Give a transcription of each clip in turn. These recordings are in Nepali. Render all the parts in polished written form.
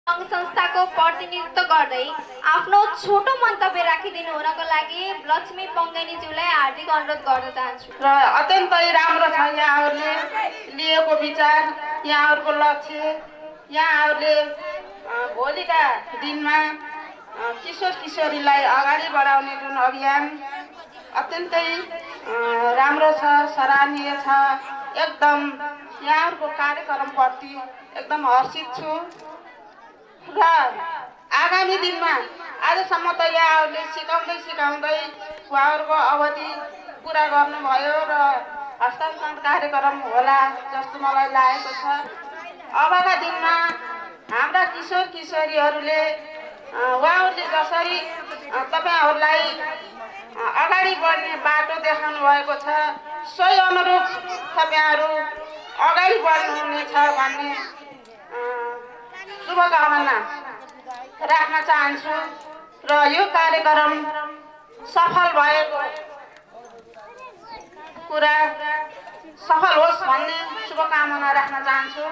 सङ्घ संस्थाको प्रतिनिधित्व गर्दै आफ्नो छोटो मन्तव्य राखिदिनु हुनको लागि लक्ष्मी पङ्गेनीज्यूलाई हार्दिक अनुरोध गर्न चाहन्छु। र अत्यन्तै राम्रो छ यहाँहरूले लिएको विचार, यहाँहरूको लक्ष्य, यहाँहरूले भोलिका दिनमा किशोर किशोरीलाई अगाडि बढाउने जुन अभियान अत्यन्तै राम्रो छ, सराहनीय छ। एकदम यहाँहरूको कार्यक्रमप्रति एकदम हर्षित छु र आगामी दिनमा आजसम्म त यहाँहरूले सिकाउँदै उहाँहरूको अवधि पुरा गर्नुभयो र हस्तान्तरण कार्यक्रम होला जस्तो मलाई लागेको छ। अबका दिनमा हाम्रा किशोर किशोरीहरूले उहाँहरूले जसरी तपाईहरूलाई अगाडि बढ्ने बाटो देखाउनु भएको छ, सोही अनुरूप तपाईँहरू अगाडि बढ्नुहुनेछ भन्ने शुभकामना राख्न चाहन्छु र यो कार्यक्रम सफल भएको कुरा सफल होस् भन्ने शुभकामना राख्न चाहन्छु।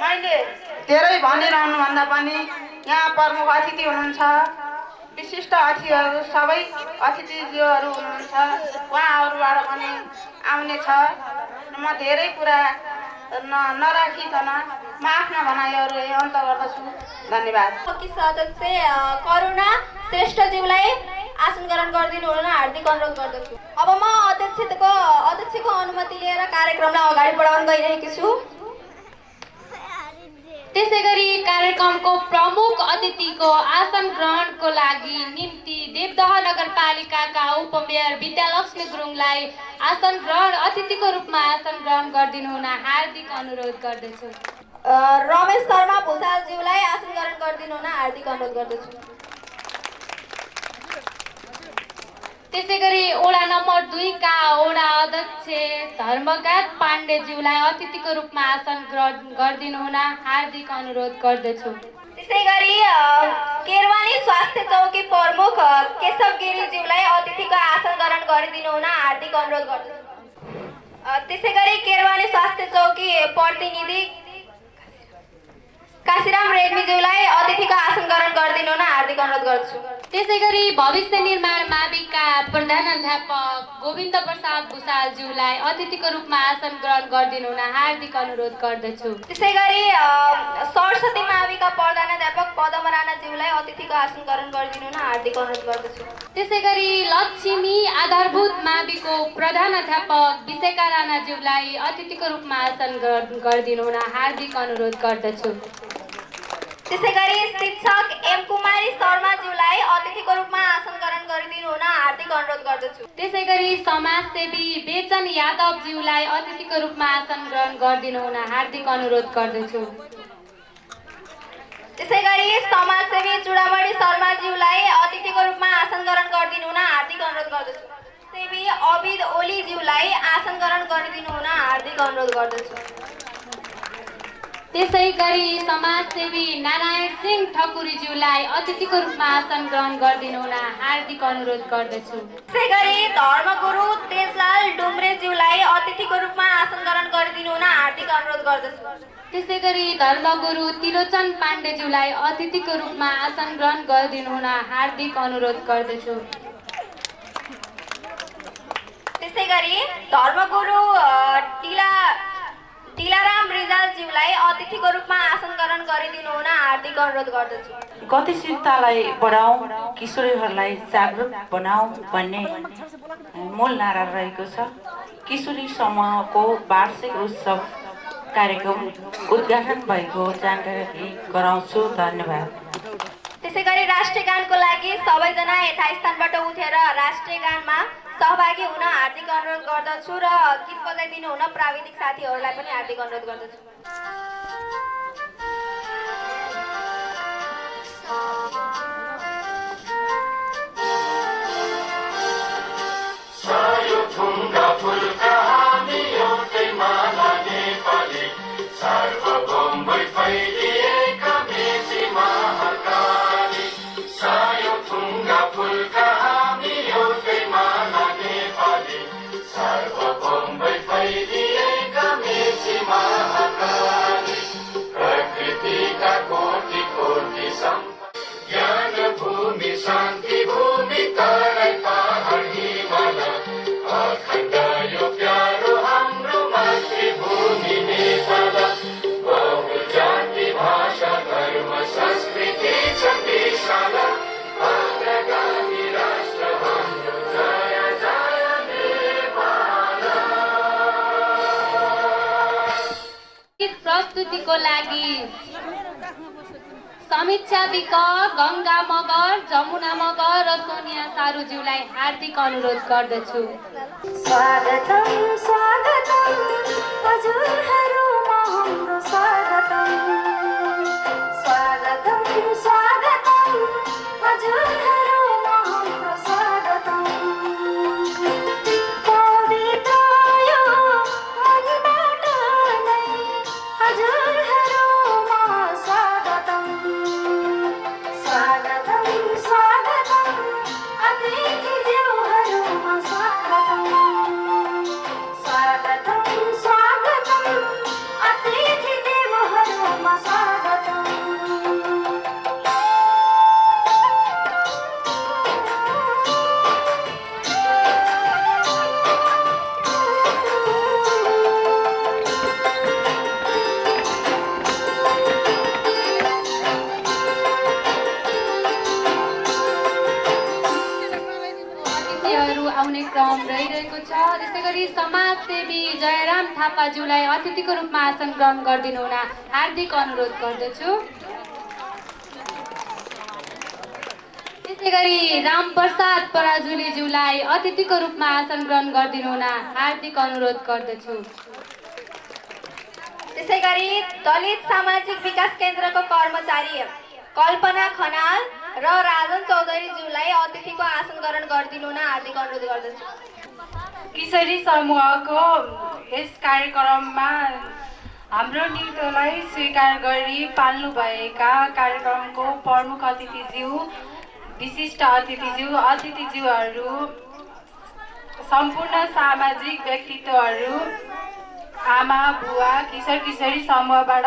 मैले धेरै भनिरहनुभन्दा पनि यहाँ प्रमुख अतिथि हुनुहुन्छ, विशिष्ट अतिथिहरू सबै अतिथिज्यूहरू हुनुहुन्छ, उहाँहरूबाट पनि आउने छ। म धेरै कुरा नराखिकन म आफ्ना भनाइहरू अन्त गर्दछु। धन्यवाद। सदस्य करुणा श्रेष्ठज्यूलाई आसन ग्रहण गरिदिनु हुन हार्दिक अनुरोध गर्दछु। अब म अध्यक्षको अनुमति लिएर कार्यक्रमलाई अगाडि बढाउन गइरहेकी छु। त्यसैगरी कार्यक्रमको प्रमुख अतिथिको आसन ग्रहणको लागि निम्ति देवदह नगरपालिकाका उपमेयर विद्यालक्ष्मी गुरुङलाई आसन ग्रहण अतिथिको रूपमा आसन ग्रहण गरिदिनु हुन हार्दिक अनुरोध गर्दछु। रमेश शर्मा भूषालज्यूलाई आसन ग्रहण गरिदिनु हुन हार्दिक अनुरोध गर्दछु। त्यसैगरी वडा नम्बर 2 का वडा अध्यक्ष धर्मघात पाण्डेज्यूलाई अतिथिको रूपमा आसन ग्रहण गरिदिनु हुन हार्दिक अनुरोध गर्दछु। त्यसैगरी केरवानी स्वास्थ्य चौकी प्रमुख केशव गिरीज्यूलाई अतिथिको आसन ग्रहण गरिदिनु हुन हार्दिक अनुरोध गर्दछु। त्यसैगरी केरवानी स्वास्थ्य चौकी प्रतिनिधि काशीराम रेग्मीज्यूलाई अतिथिको आसन ग्रहण गरिदिनु हुन हार्दिक अनुरोध गर्छु। त्यसैगरी भविष्य निर्माण माविका प्रधानाध्यापक गोविन्द प्रसाद भूषालज्यूलाई अतिथिको रूपमा आसन ग्रहण गरिदिनु हुन हार्दिक अनुरोध गर्दछु। त्यसैगरी सरस्वती माविका प्रधानाध्यापक पदम राणाज्यूलाई अतिथिको आसन ग्रहण गरिदिनु हुन हार्दिक अनुरोध गर्दछु। त्यसैगरी लक्ष्मी आधारभूत माविको प्रधानाध्यापक विशाखा राणाज्यूलाई अतिथिको रूपमा आसन ग्रहण गरिदिनु हुन हार्दिक अनुरोध गर्दछु। त्यसैगरी शिक्षक एम कुमारी शर्माज्यूलाई अतिथिको रूपमा आसन ग्रहण गरिदिनु हुन हार्दिक अनुरोध गर्दछु। त्यसैगरी समाजसेवी बेचन यादवज्यूलाई अतिथिको रूपमा आसन ग्रहण गरिदिनु हुन हार्दिक अनुरोध गर्दछु। त्यसैगरी समाजसेवी चुडामणि शर्माज्यूलाई अतिथिको रूपमा आसन ग्रहण गरिदिनु हुन हार्दिक अनुरोध गर्दछु। सेवी अविद ओलीज्यूलाई आसन ग्रहण गरिदिनु हुन हार्दिक अनुरोध गर्दछु। त्यसैगरी समाजसेवी नारायण सिंह ठकुरीज्यूलाई अतिथिको रूपमा आसन ग्रहण गरिदिनु हुन हार्दिक अनुरोध गर्दछु। त्यसैगरी धर्मगुरु तेजलाल डुम्रेज्यूलाई अतिथिको रूपमा आसन ग्रहण गरिदिनु हुन हार्दिक अनुरोध गर्दछु। त्यसैगरी धर्मगुरु त्रिलोचन पाण्डेज्यूलाई अतिथिको रूपमा आसन ग्रहण गरिदिनु हुन हार्दिक अनुरोध गर्दछु। त्यसैगरी धर्मगुरु टिलाराम रिजालज्यूलाई अतिथिको रूपमा आसन ग्रहण गरिदिनु हुन हार्दिक अनुरोध गर्दछु। गतिशीलतालाई बढाऊ, किशोरीहरूलाई जागरुक बनाऊ भन्ने मूल नारा रहेको छ। किशोरी समूहको वार्षिक उत्सव कार्यक्रम उद्घाटन भएको जानकारी गराउँछु। धन्यवाद। त्यसैगरी राष्ट्रिय गानको लागि सबैजना यथास्थानबाट उठेर राष्ट्रिय गानमा सहभागी हुन हार्दिक अनुरोध गर्दछु र गीत बजाइदिनु हुन प्राविधिक साथीहरूलाई पनि हार्दिक अनुरोध गर्दछु। सार्वभौम फैलिएका मेची महाकाली प्रस्तुतिको लागि समीक्षा विक, गङ्गा मगर, जमुना मगर र सोनिया सारूज्यूलाई हार्दिक अनुरोध गर्दछु। स्वागतम स्वागतम हजुरहरुमा हाम्रो स्वागतम स्वागतम स्वागतम हजुरहरुमा हाम्रो स्वागतम पवित्र यो मनबाट नै हजुरहरुमा स्वागतम स्वागतम स्वागतम अतिथिज्यूहरुमा स्वागतम स्वागतम स्वागतम अतिथिदेवहरुमा स्वागतम अतिथिहरू आउने क्रम रहिरहेको छ। त्यसै गरी समाजसेवी जयराम थापाज्यूलाई अतिथिको रूपमा आसन ग्रहण गरिदिनु हुन हार्दिक अनुरोध गर्दछु। त्यसै गरी रामप्रसाद पराजुलीज्यूलाई अतिथिको रूपमा आसन ग्रहण गरिदिनु हुन हार्दिक अनुरोध गर्दछु। त्यसै गरी दलित सामाजिक विकास केन्द्रको कर्मचारी कल्पना खनाल र राजन चौधरीज्यूलाई अतिथिको आसन ग्रहण गरिदिनु हुन हार्दिक अनुरोध गर्दछु। किशोरी समूहको यस कार्यक्रममा हाम्रो नृत्यलाई स्वीकार गरी पाल्नुभएका कार्यक्रमको प्रमुख अतिथिज्यू, विशिष्ट अतिथिज्यूहरू, सम्पूर्ण सामाजिक व्यक्तित्वहरू, आमा बुवा, किशोर किशोरी समूहबाट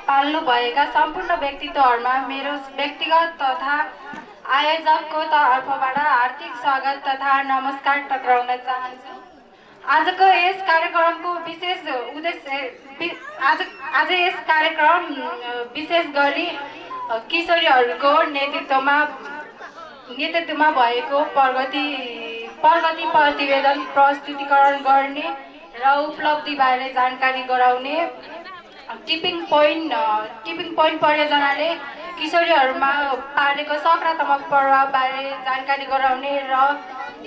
पाल्नुभएका सम्पूर्ण व्यक्तित्वहरूमा मेरो व्यक्तिगत तथा आयोजकको तर्फबाट हार्दिक स्वागत तथा नमस्कार टक्राउन चाहन्छु। आजको यस कार्यक्रमको विशेष उद्देश्य आज यस कार्यक्रम विशेष गरी किशोरीहरूको नेतृत्वमा भएको प्रगति प्रतिवेदन प्रस्तुतीकरण गर्ने र उपलब्धिबारे जानकारी गराउने, टिपिङ पोइन्ट परियोजनाले किशोरीहरूमा पारेको सकारात्मक प्रभावबारे जानकारी गराउने र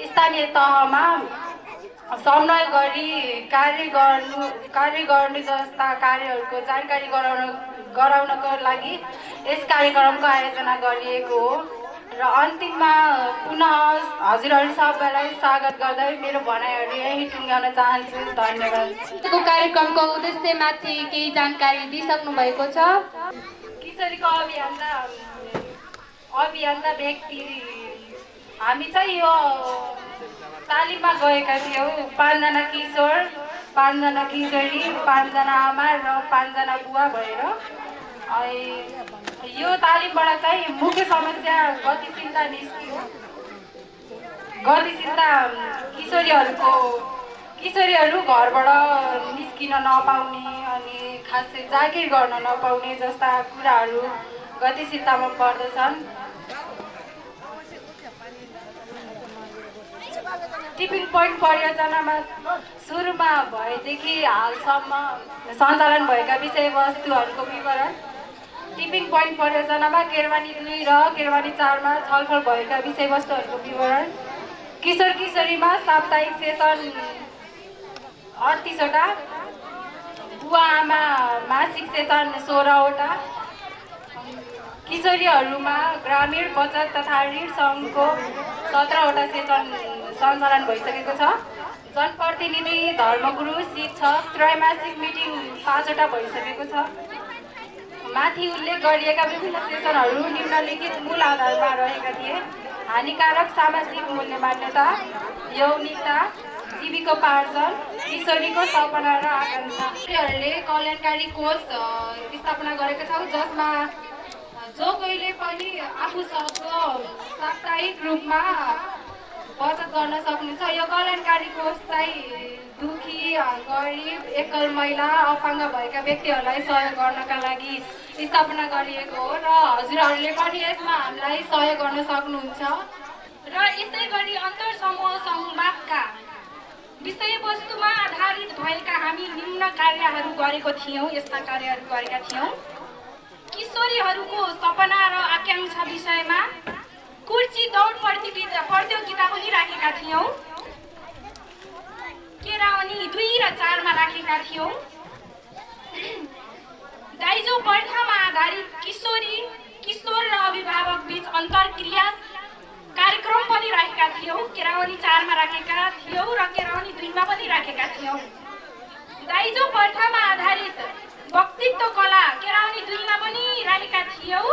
स्थानीय तहमा समन्वय गरी कार्य गर्नु जस्ता कार्यहरूको जानकारी गराउनको लागि यस कार्यक्रमको आयोजना गरिएको हो। र अन्तिममा पुनः हजुरहरू सबैलाई स्वागत गर्दै मेरो भनाइहरू यही टुङ्ग्याउन चाहन्छु। धन्यवाद। कार्यक्रमको उद्देश्यमाथि केही जानकारी दिइसक्नु भएको छ। किशोरीको अभियन्ता व्यक्ति हामी चाहिँ यो तालिममा गएका थियौँ। 5 जना किशोर, 5 जना किशोरी, 5 जना आमा र 5 जना बुवा भएर यो तालिमबाट चाहिँ मुख्य समस्या गतिशीलता निस्कियो। किशोरीहरू घरबाट निस्किन नपाउने अनि खासै जागिर गर्न नपाउने जस्ता कुराहरू गतिशीलतामा पर्दछन्। टिपिङ पोइन्ट परियोजनामा सुरुमा भएदेखि हालसम्म सञ्चालन भएका विषयवस्तुहरूको विवरण, टिपिङ पोइन्ट परियोजनामा केरवानी 2 र केरवानी 4 मा छलफल भएका विषयवस्तुहरूको विवरण, किशोर किशोरीमा साप्ताहिक सेसन 38 वटा, बुवा आमा मासिक सेसन 16 वटा, किशोरीहरूमा ग्रामीण बचत तथा ऋण सङ्घको 17 वटा सेसन सञ्चालन भइसकेको छ। जनप्रतिनिधि, धर्मगुरु, शिक्षक, त्रैमासिक मिटिङ 5 वटा भइसकेको छ। माथि उल्लेख गरिएका विभिन्न सेसनहरू निम्नलिखित मूल आधारमा रहेका थिए: हानिकारक सामाजिक मूल्य मान्यता, यौनिकता, जीविकोपार्जन, किशोरीको सपना र आकाङ्क्षा। किशोरीहरूले कल्याणकारी कोष स्थापना गरेका छौँ, जसमा जो कोहीले पनि आफूसँग साप्ताहिक रूपमा बचत गर्न सक्नुहुन्छ। यो कल्याणकारी कोष चाहिँ दुखी, गरिब, एकल महिला, अपाङ्ग भएका व्यक्तिहरूलाई सहयोग गर्नका लागि स्थापना गरिएको हो र हजुरहरूले पनि यसमा हामीलाई सहयोग गर्न सक्नुहुन्छ। र यसै गरी अन्तर समूह संवादका विषयवस्तुमा आधारित भएका हामी निम्न कार्यहरू गरेको थियौँ। यस्ता कार्यहरू गरेका थियौँ। किशोरीहरूको सपना र आकाङ्क्षा विषयमा कुर्ची दौड प्रतियोगिता पनि राखेका थियौँ। केरावनी 2 र 4 मा राखेका थियौँ। दाइजो प्रथामा आधारित किशोर र अभिभावक बीच अन्तर्क्रिया कार्यक्रम पनि राखेका थियौँ। केरावनी 4 मा राखेका थियौँ र केरावनी 2 मा पनि राखेका थियौँ। दाइजो प्रथामा आधारित वक्तित्व कला केरावनी 2 मा पनि राखेका थियौँ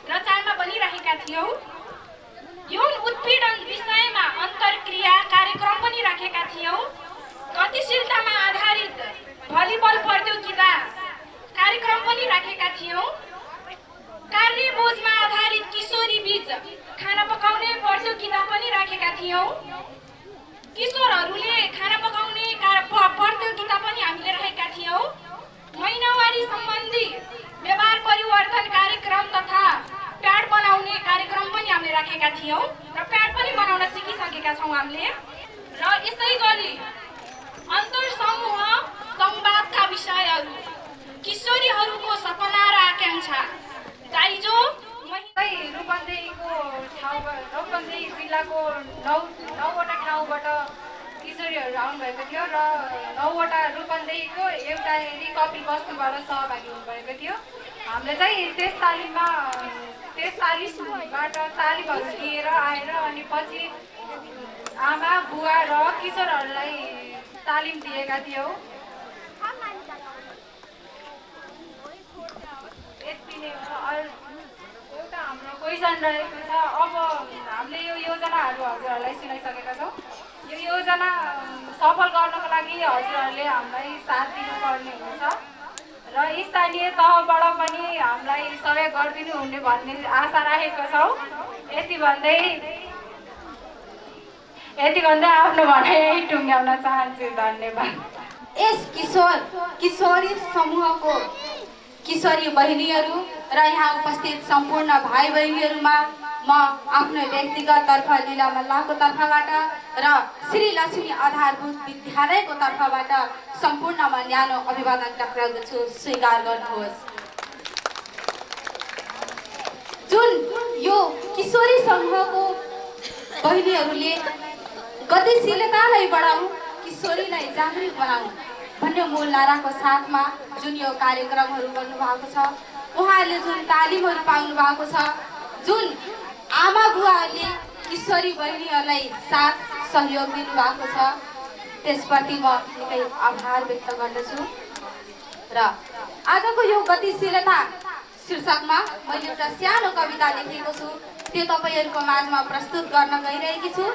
र 4 मा पनि राखेका थियौँ। यौन उत्पीडन विषयमा अन्तर्क्रिया कार्यक्रम पनि राखेका थियौँ। गतिशीलतामा आधारित भलिबल प्रतियोगिता कार्यक्रम पनि राखेका थियौँ। कार्य बोझमा आधारित किशोरी बीच खाना पकाउने प्रतियोगिता पनि राखेका थियौँ। किशोरहरूले खाना पकाउने प्रतियोगिता पनि हामीले राखेका थियौँ। महिनावारी सम्बन्धी व्यवहार परिवर्तन कार्यक्रम तथा प्याड बनाउने कार्यक्रम पनि हामीले राखेका थियौँ र प्याड पनि बनाउन सिकिसकेका छौँ हामीले। र यसै गरी अन्तर्समूह संवादका विषयहरू, किशोरीहरूको सपना र आकाङ्क्षा, दाइजो रूपन्देही जिल्लाको 9वटा ठाउँबाट किशोरीहरू आउनुभएको थियो र 9वटा रूपन्देहीको एउटा कपिल वस्तुबाट सहभागी हुनुभएको थियो। हामीले चाहिँ त्यस तालिमबाट तालिमहरू लिएर आएर अनि पछि आमा बुवा र किशोरहरूलाई तालिम दिएका थियौँ। एउटा हाम्रो क्वेसन रहेको छ। अब हामीले यो योजनाहरू हजुरहरूलाई सुनाइसकेका छौँ। यो योजना सफल गर्नको लागि हजुरहरूले हामीलाई साथ दिनुपर्ने हुन्छ र स्थानीय तहबाट पनि हामीलाई सहयोग गरिदिनु हुने भन्ने आशा राखेको छौँ। यति भन्दै आफ्नो भनाइ टुङ्ग्याउन चाहन्छु। धन्यवाद। यस किशोरी समूहको किशोरी बहिनीहरू र यहाँ उपस्थित सम्पूर्ण भाइ बहिनीहरूमा म आफ्नो व्यक्तिगत तर्फ लीला मल्लको तर्फबाट र श्री लक्ष्मी आधारभूत विद्यालयको तर्फबाट सम्पूर्णमा न्यानो अभिवादन टक्राउँदछु। स्वीकार गर्नुहोस्। जुन यो किशोरी समूहको बहिनीहरूले गतिशीलतालाई बढाउँ, किशोरीलाई जागृत बनाऊ भन्ने मूल नाराको साथमा जुन यो कार्यक्रमहरू गर्नुभएको छ, उहाँहरूले जुन तालिमहरू पाउनु भएको छ, जुन आमा बुवाहरूले किशोरी बहिनीहरूलाई साथ सहयोग दिनुभएको छ, त्यसप्रति म निकै आभार व्यक्त गर्दछु। र आजको यो गतिशीलता शीर्षकमा मैले एउटा सानो कविता लेखेको छु। त्यो तपाईँहरूको माझमा प्रस्तुत गर्न गइरहेकी छु।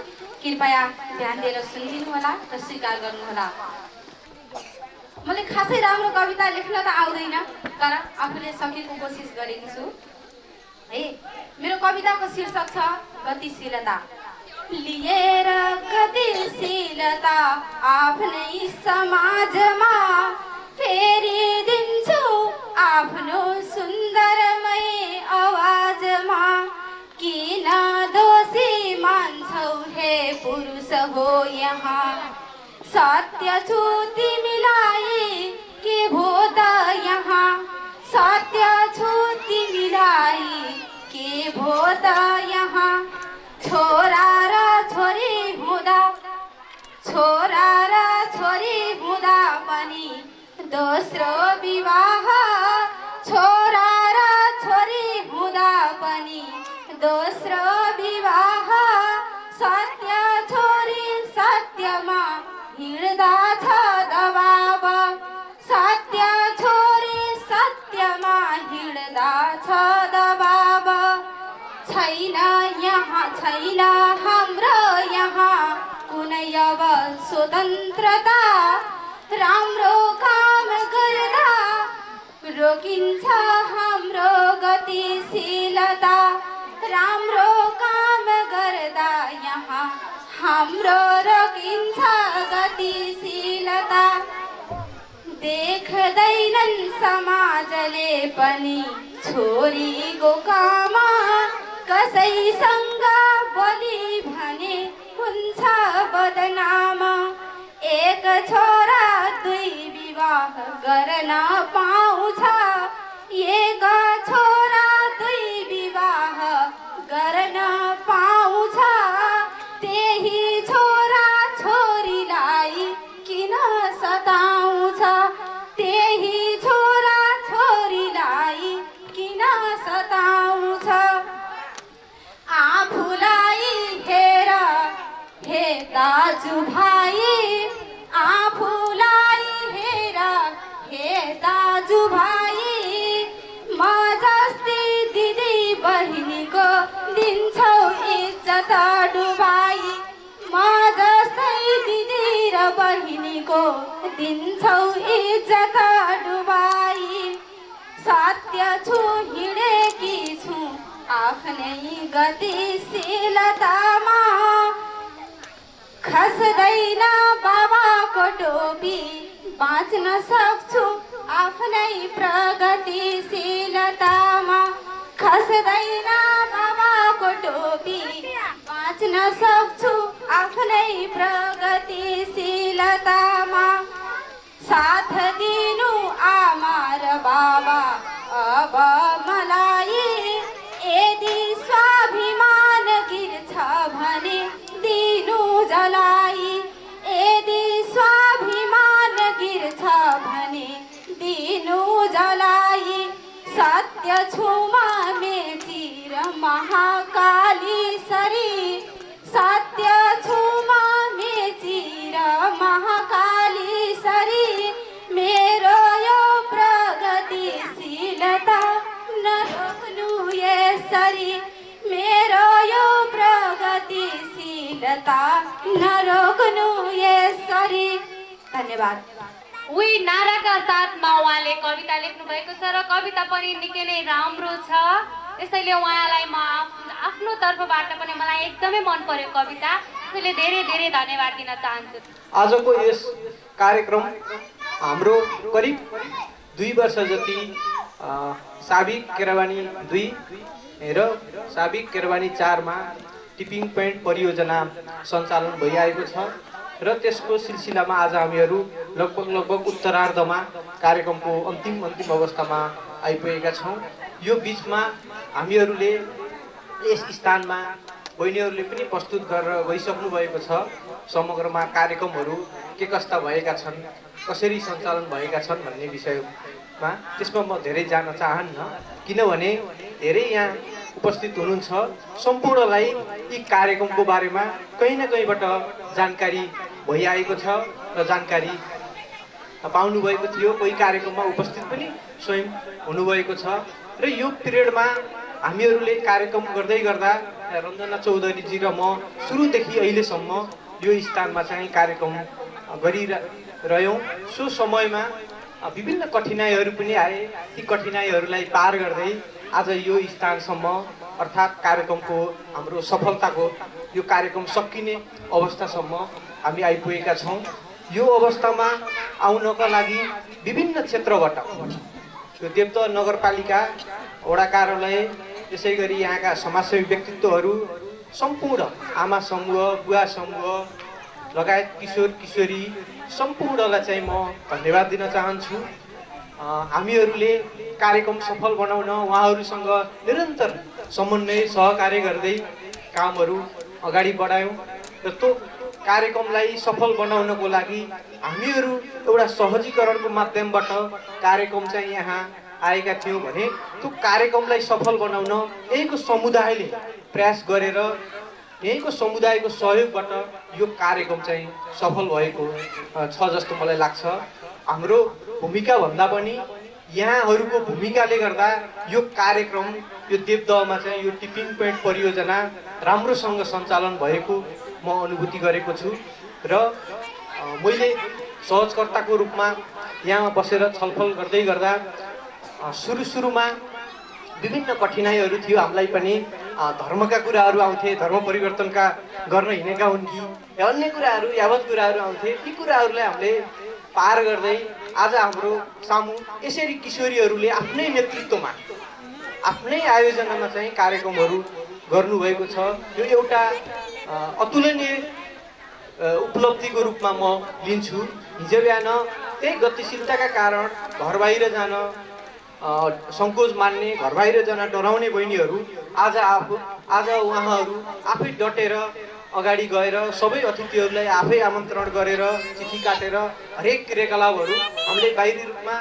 कृपया ध्यान दिएर सुनिदिनुहोला र स्वीकार गर्नुहोला। मैले खासै राम्रो कविता लेख्न त आउँदैन, तर आफूले सकेको कोसिस गरेकी छु है। मेरो कविताको शीर्षक छ गतिशीलता। लिएर गतिशीलता आफ्नै समाजमा फेरिदिन्छु आफ्नो सुन्दरमय आवाजमा। किन दोषी मान्छौ हे पुरुष हो यहाँ, सत्य छु तिमीलाई के भो त यहाँ, सत्य छु तिमीलाई के भो त यहाँ। छोरा र छोरी हुँदा पनि दोस्रो विवाह, छोरा र छोरी हुँदा पनि दोस्रो विवाह। सत्य छोरी सत्यमा हिँड्दा छ दबाब, सत्य छोरी सत्यमा हिँड्दा छ दबाब। छैन हाम्रो यहाँ कुनै अब स्वतन्त्रता, राम्रो काम गर्दा रोकिन्छ हाम्रो गतिशीलता। राम्रो काम गर्दा यहाँ हाम्रो रोकिन्छ गतिशीलता। देख्दैनन् समाजले पनि छोरीको काम, कसैसँग बोली भने हुन्छ बदनाम। एक छोरा दुई गर्न पाउँछ एक छोरा दुई विवाह गर्न पाउँछ त्यही छोरा छोरीलाई किन सताउँछ त्यही छोरा छोरीलाई किन सताउँछ आफूलाई हेर हे दाजुभाइ आफूलाई हेर हे दाजुभाइ म जस्तै दिदी बहिनीको दिन्छौ इज्जत डुबाई म जस्तै दिदी र बहिनीको दिन्छौ इज्जत डुबाई सत्य छु हिँडेकी छु आफ्नै गतिशीलतामा खस्दैन बाबाको टोपी बाँच्न सक्छु आफ्नै प्रगतिशीलतामा खस्दैन बाबाको टोपी बाँच्न सक्छु आफ्नै प्रगतिशीलतामा साथ दिनु आमा र बाबा अब मलाई यदि स्वाभिमान गिर्छ भने दिनु जलाई यदि स्वाभिमान गिर्छ भने दिनु जलाई सत्य छुमा मेची र महाकाली सरी सत्य छुमा मेची र महाकाली सरी मेरो यो प्रगतिशीलता नरोक्नु यसरी मेरो यो प्रगतिशीलता नरोक्नु यसरी धन्यवाद उही नाराका साथमा उहाँले कविता लेख्नु भएको छ र कविता पनि निकै नै राम्रो छ त्यसैले उहाँलाई म आफ्नो तर्फबाट पनि मलाई एकदमै मन पर्यो कविता त्यसैले धेरै धेरै धन्यवाद दिन चाहन्छु आजको यस कार्यक्रम हाम्रो करिब 2 वर्ष जति साबिक केरवानी 2 र साबिक केरवानी 4 मा टिपिङ पोइन्ट परियोजना सञ्चालन भइरहेको छ र त्यसको सिलसिलामा आज हामीहरू लगभग उत्तरार्धमा कार्यक्रमको अन्तिम अवस्थामा आइपुगेका छौँ यो बीचमा हामीहरूले यस स्थानमा बहिनीहरूले पनि प्रस्तुत गरेर गइसक्नु भएको छ समग्रमा कार्यक्रमहरू के कस्ता भएका छन् कसरी सञ्चालन भएका छन् भन्ने विषयमा त्यसमा म धेरै जान चाहन्न किनभने धेरै यहाँ उपस्थित हुनुहुन्छ सम्पूर्णलाई यी कार्यक्रमको बारेमा कहीँ न कहीँबाट जानकारी भइआएको छ र जानकारी पाउनुभएको थियो कोही कार्यक्रममा उपस्थित पनि स्वयं हुनुभएको छ र यो पिरियडमा हामीहरूले कार्यक्रम गर्दै गर्दा रञ्जना चौधरीजी र म सुरुदेखि अहिलेसम्म यो स्थानमा चाहिँ कार्यक्रम गरिरह्यौँ सो समयमा विभिन्न कठिनाइहरू पनि आए ती कठिनाइहरूलाई पार गर्दै आज यो स्थानसम्म अर्थात् कार्यक्रमको हाम्रो सफलताको यो कार्यक्रम सकिने अवस्थासम्म हामी आइपुगेका छौँ यो अवस्थामा आउनका लागि विभिन्न क्षेत्रबाट यो देवदह नगरपालिका वडा कार्यालय त्यसै गरी यहाँका समाजसेवी व्यक्तित्वहरू सम्पूर्ण आमा समूह बुवा समूह लगायत किशोर किशोरी सम्पूर्णलाई चाहिँ म धन्यवाद दिन चाहन्छु हामीहरूले कार्यक्रम सफल बनाउन उहाँहरूसँग निरन्तर समन्वय सहकार्य गर्दै कामहरू अगाडि बढायौँ र त्यो कार्यक्रमलाई सफल बनाउनको लागि हामीहरू एउटा सहजीकरणको माध्यमबाट कार्यक्रम चाहिँ यहाँ आएका थियौँ भने त्यो कार्यक्रमलाई सफल बनाउन यहीँको समुदायले प्रयास गरेर यहीँको समुदायको सहयोगबाट यो कार्यक्रम चाहिँ सफल भएको छ जस्तो मलाई लाग्छ हाम्रो भूमिका भन्दा पनि यहाँहरूको भूमिकाले गर्दा यो कार्यक्रम यो देवदहमा चाहिँ यो टिपिङ पोइन्ट परियोजना राम्रोसँग सञ्चालन भएको म अनुभूति गरेको छु र मैले सहजकर्ताको रूपमा यहाँ बसेर छलफल गर्दै गर्दा सुरुमा विभिन्न कठिनाइहरू थियो हामीलाई पनि धर्मका कुराहरू आउँथे धर्म परिवर्तनका गर्न हिँडेका हुन् कि अन्य कुराहरू यावत कुराहरू आउँथे ती कुराहरूलाई हामीले पार गर्दै आज हाम्रो सामु यसरी किशोरीहरूले आफ्नै नेतृत्वमा आफ्नै आयोजनामा चाहिँ कार्यक्रमहरू गर्नुभएको छ यो एउटा अतुलनीय उपलब्धिको रूपमा म लिन्छु। हिजो बिहान त्यही गतिशीलताका कारण घर बाहिर जान सङ्कोच मान्ने, घर बाहिर जान डराउने बहिनीहरू आज उहाँहरू आफै डटेर अगाडि गएर सबै अतिथिहरूलाई आफै आमन्त्रण गरेर चिठी काटेर हरेक क्रियाकलापहरू हामीले बाहिरी रूपमा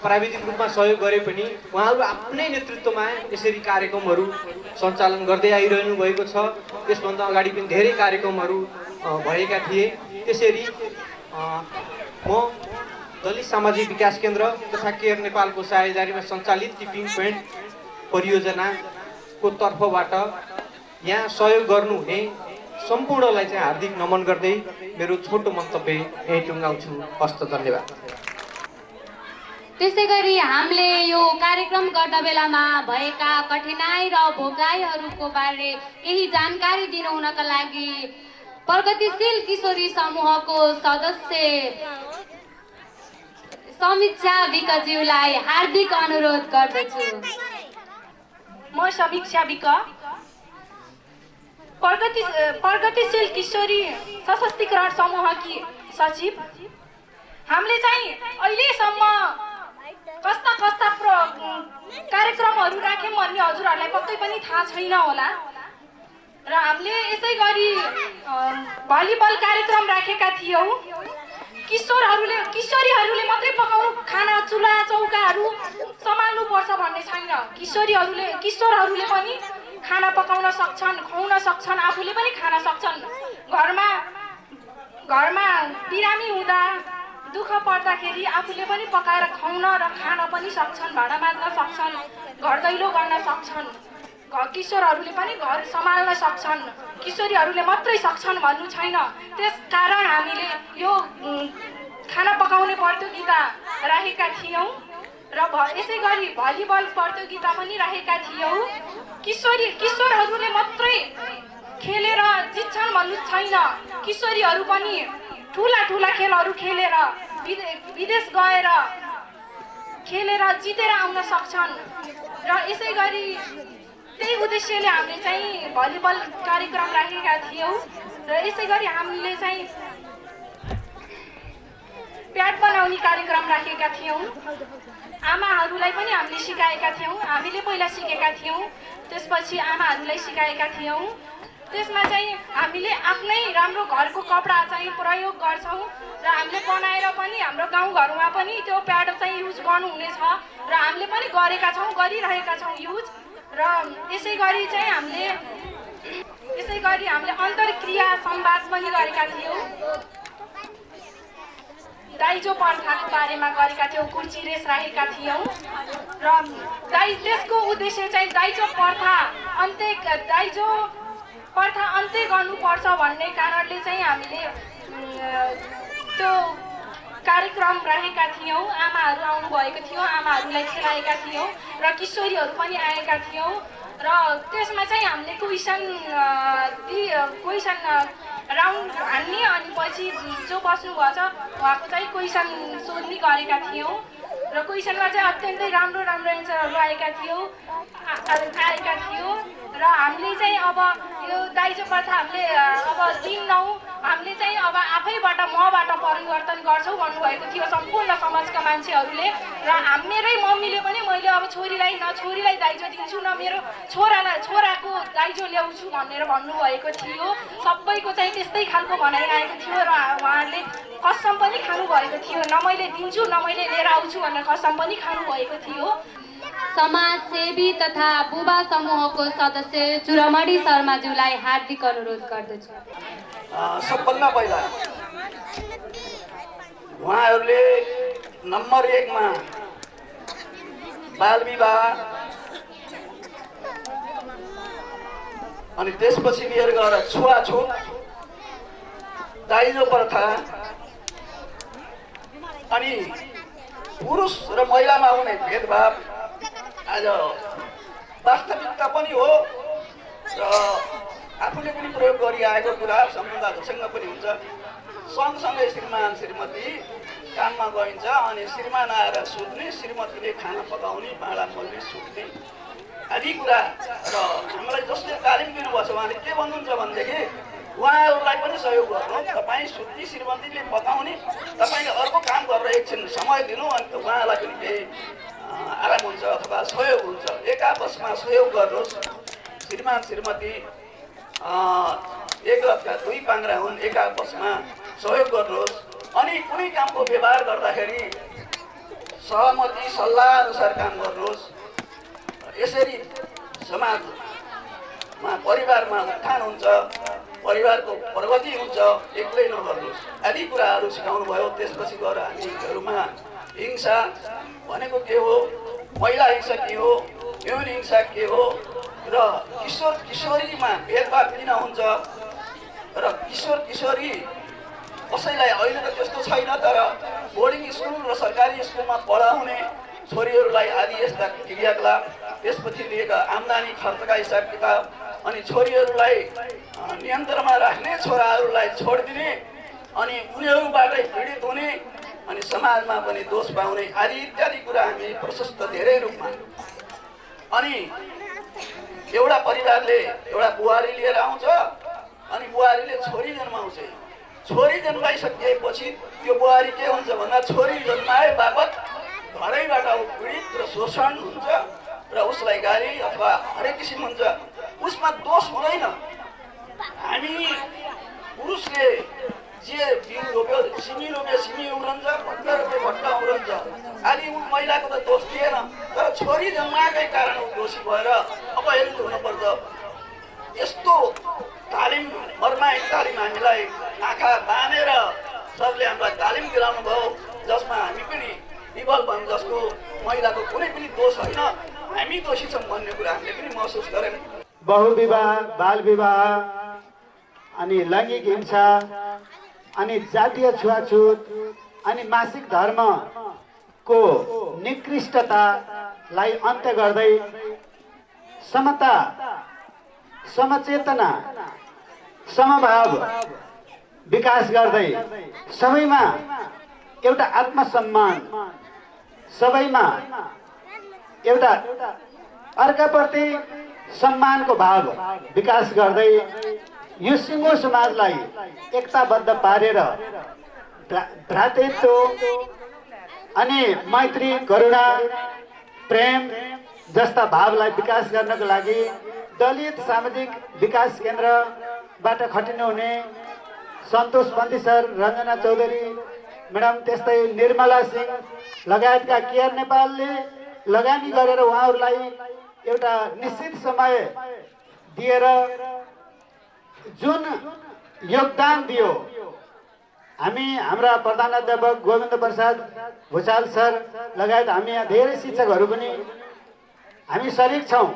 प्राविधिक रूपमा सहयोग गरे पनि उहाँहरू आफ्नै नेतृत्वमा यसरी कार्यक्रमहरू सञ्चालन गर्दै आइरहनु भएको छ। त्यसभन्दा अगाडि पनि धेरै कार्यक्रमहरू भएका थिए। त्यसरी म दलित सामाजिक विकास केन्द्र तथा केयर नेपालको साझेदारीमा सञ्चालित टिपिङ पोइन्ट परियोजनाको तर्फबाट यहाँ सहयोग गर्नुहुने सम्पूर्णलाई चाहिँ हार्दिक नमन गर्दै मेरो छोटो मन्तव्य यही टुङ्गाउँछु। हस्त धन्यवाद। त्यसै गरी हामीले यो कार्यक्रम गर्दा बेलामा भएका कठिनाई र भोगाइहरूको बारे केही जानकारी दिनु हुनका लागि प्रगतिशील किशोरी समूहको सदस्य समीक्षा विकज्यूलाई हार्दिक अनुरोध गर्दछु। म समीक्षा विक प्रगतिशील किशोरी सशक्तिकरण समूहकी सचिव। हामीले चाहिँ अहिलेसम्म कस्ता कार्यक्रमहरू राख्यौँ भन्ने हजुरहरूलाई पक्कै पनि थाहा छैन होला र हामीले यसै गरी भलिबल कार्यक्रम राखेका थियौँ। किशोरीहरूले मात्रै पकाउनु खाना चुल्हा चौकाहरू सम्हाल्नु पर्छ भन्ने छैन। किशोरहरूले पनि खाना पकाउन सक्छन्, खुवाउन सक्छन्, आफूले पनि खान सक्छन्। घरमा बिरामी हुँदा दुःख पर्दाखेरि आफूले पनि पकाएर खुवाउन र खान पनि सक्छन्, भाँडा माझ्न सक्छन्, घर दैलो गर्न सक्छन्। किशोरहरूले पनि घर सम्हाल्न सक्छन्। किशोरीहरूले मात्रै सक्छन् भन्नु छैन। त्यसकारण हामीले यो खाना पकाउने प्रतियोगिता राखेका थियौँ र यसै गरी भलिबल प्रतियोगिता पनि राखेका थियौँ। किशोरहरूले मात्रै खेलेर जित्छन् भन्नु छैन। किशोरीहरू पनि ठुला खेलहरू खेलेर विदेश गएर खेलेर जितेर आउन सक्छन् र यसै गरी त्यही उद्देश्यले हामीले चाहिँ भलिबल कार्यक्रम राखेका थियौँ र यसै गरी हामीले चाहिँ प्याड बनाउने कार्यक्रम राखेका थियौँ। आमाहरूलाई पनि हामीले सिकाएका थियौँ। हामीले पहिला सिकेका थियौँ, त्यसपछि आमाहरूलाई सिकाएका थियौँ। त्यसमा चाहिँ हामीले आफ्नै राम्रो घरको कपडा चाहिँ प्रयोग गर्छौँ र हामीले बनाएर पनि हाम्रो गाउँघरमा पनि त्यो प्याड चाहिँ युज गर्नुहुनेछ र हामीले पनि गरिरहेका छौँ युज। र यसै गरी हामीले अन्तर्क्रिया संवाद पनि गरेका थियौँ। दाइजो प्रथाको बारेमा गरेका थियौँ, कुर्ची रेस राखेका थियौँ र त्यसको उद्देश्य चाहिँ दाइजो प्रथा अन्त्य गर्नुपर्छ भन्ने कारणले चाहिँ हामीले त्यो कार्यक्रम राखेका थियौँ। आमाहरू आउनुभएको थियो, आमाहरूलाई खेलाएका थियौँ र किशोरीहरू पनि आएका थियौँ र त्यसमा चाहिँ हामीले क्वेसन राउन्ड हान्ने अनि पछि जो बस्नुभएको छ उहाँको चाहिँ क्वेसन सोध्ने गरेका थियौँ र क्वेसनमा चाहिँ अत्यन्तै राम्रो एन्सरहरू आएका थियो र हामीले चाहिँ अब यो दाइजो प्रथा हामीले अब दिन्नौँ, हामीले चाहिँ अब आफैबाट मबाट परिवर्तन गर्छौँ भन्नुभएको थियो सम्पूर्ण समाजका मान्छेहरूले र मेरै मम्मीले पनि मैले अब छोरीलाई दाइजो दिन्छु न मेरो छोराको दाइजो ल्याउँछु भनेर भन्नुभएको थियो। सबैको चाहिँ त्यस्तै खालको भनाइआएको थियो र उहाँहरूले कसम पनि खानुभएको थियो, न मैले दिन्छु न मैले लिएर आउँछु भनेर कसम पनि खानुभएको थियो। समाजसेवी तथा बुबा समूहको सदस्य चुरामणी शर्माज्यूलाई हार्दिक अनुरोध गर्दछु। सबभन्दा पहिला उहाँहरूले नम्बर 1 मा बाल विवाह अनि त्यसपछि लिएर गएर छुवाछुत, दाइजो प्रथा अनि पुरुष र महिलामा हुने भेदभाव आज वास्तविकता पनि हो र आफूले पनि प्रयोग गरिआएको कुरा समुदायसँग पनि हुन्छ। सँगसँगै श्रीमान श्रीमती काममा गइन्छ अनि श्रीमान आएर सुत्ने, श्रीमतीले खाना पकाउने, भाँडा मोल्ने, सुत्ने आदि कुरा। र हामीलाई जसले तालिम दिनुभएको छ उहाँले के भन्नुहुन्छ भनेदेखि उहाँहरूलाई पनि सहयोग गर्नु। तपाईँ सुत्ती श्रीमतीले बताउने, तपाईँले अर्को काम गरेर एकछिन समय दिनु अनि उहाँलाई पनि केही आराम हुन्छ अथवा सहयोग हुन्छ। एक आपसमा सहयोग गर्नुहोस्। श्रीमान श्रीमती एक रथका दुई पाङ्ग्रा हुन्, एक आपसमा सहयोग गर्नुहोस्। अनि कुनै कामको व्यवहार गर्दाखेरि सहमति सल्लाह अनुसार काम गर्नुहोस्। यसरी समाजमा परिवारमा उत्थान हुन्छ, परिवारको प्रगति हुन्छ। एक्लै नगर्नुहोस्। आदि कुराहरू सिकाउनु भयो। त्यसपछि गएर हामीहरूमा हिंसा भनेको के हो, महिला हिंसा के हो, यौन हिंसा के हो र किशोर किशोरीमा भेदभाव किन हुन्छ र किशोर किशोरी कसैलाई अहिले त त्यस्तो छैन, तर बोर्डिङ स्कुल र सरकारी स्कुलमा पढाउने छोरीहरूलाई आदि यस्ता क्रियाकलाप, त्यसपछि लिएका आम्दानी खर्चका हिसाब किताब, अनि छोरीहरूलाई नियन्त्रणमा राख्ने, छोराहरूलाई छोडिदिने, अनि उनीहरूबाटै पीडित हुने, अनि समाजमा पनि दोष पाउने आदि इत्यादि कुरा हामी प्रशस्त धेरै रूपमा। अनि एउटा परिवारले एउटा बुहारी लिएर आउँछ, अनि बुहारीले छोरी जन्माउँछ। छोरी जन्माइसकेपछि त्यो बुहारी के हुन्छ भन्दा छोरी जन्माए बापत घरैबाट पीडित र शोषण हुन्छ र उसलाई गाली अथवा हरेक किसिम हुन्छ। उसमा दोष हुँदैन। हामी पुरुषले जे बिउ रोप्यो सिमी रोप्यो सिमी उम्रन्छ, भट्टा रोप्यो भट्टा उम्रन्छ आदि महिलाको त दोष थिएन, तर छोरी जन्माएकै कारण ऊ दोषी भएर अपहेलित हुनुपर्छ। यस्तो तालिम मर्माहित तालिम हामीलाई आँखा बाँधेर सबले हामीलाई तालिम दिलाउनु भयो, जसमा हामी पनि विफल भयौँ, जसको महिलाको कुनै पनि दोष होइन, हामी दोषी छौँ भन्ने कुरा हामीले पनि महसुस गऱ्यौँ। बहुविवाह, बाल विवाह, अनि लैङ्गिक हिंसा, अनि जातीय छुवाछुत, अनि मासिक धर्मको निकृष्टतालाई अन्त्य गर्दै समता, समचेतना, समभाव विकास गर्दै सबैमा एउटा आत्मसम्मान, सबैमा एउटा अर्काप्रति सम्मानको भाव विकास गर्दै यो सिङ्गो समाजलाई एकताबद्ध पारेर भ्रातृत्व अनि मैत्री, करुणा, प्रेम जस्ता भावलाई विकास गर्नको लागि दलित सामाजिक विकास केन्द्रबाट खटिनुहुने सन्तोष पन्थी सर, रञ्जना चौधरी म्याडम, त्यस्तै निर्मला सिंह लगायतका केआर नेपालले लगानी गरेर उहाँहरूलाई एउटा निश्चित समय दिएर जुन योगदान दियो, हामी हाम्रा प्रधानाध्यापक गोविन्द प्रसाद भुषाल सर लगायत हामी यहाँ धेरै शिक्षकहरू पनि हामी सरिक छौँ।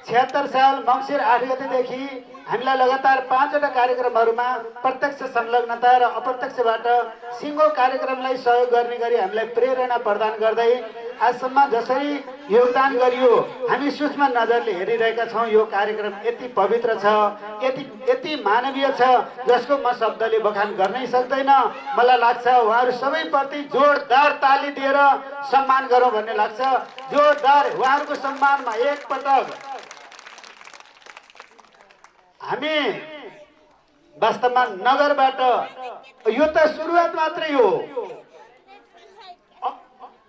76 साल मङ्सिर 8 गतेदेखि हामीलाई लगातार 5वटा कार्यक्रमहरूमा प्रत्यक्ष संलग्नता र अप्रत्यक्षबाट सिङ्गो कार्यक्रमलाई सहयोग गर्ने गरी हामीलाई प्रेरणा प्रदान गर्दै आजसम्म जसरी योगदान गरियो, हामी सूक्ष्म नजरले हेरिरहेका छौँ। यो कार्यक्रम यति पवित्र छ, यति मानवीय छ, जसको म शब्दले बखान गर्नै सक्दैन। मलाई लाग्छ उहाँहरू सबैप्रति जोरदार ताली दिएर सम्मान गरौँ भन्ने लाग्छ। जोरदार उहाँहरूको सम्मानमा एकपटक हामी वास्तवमा नगरबाट, यो त सुरुवात मात्रै हो।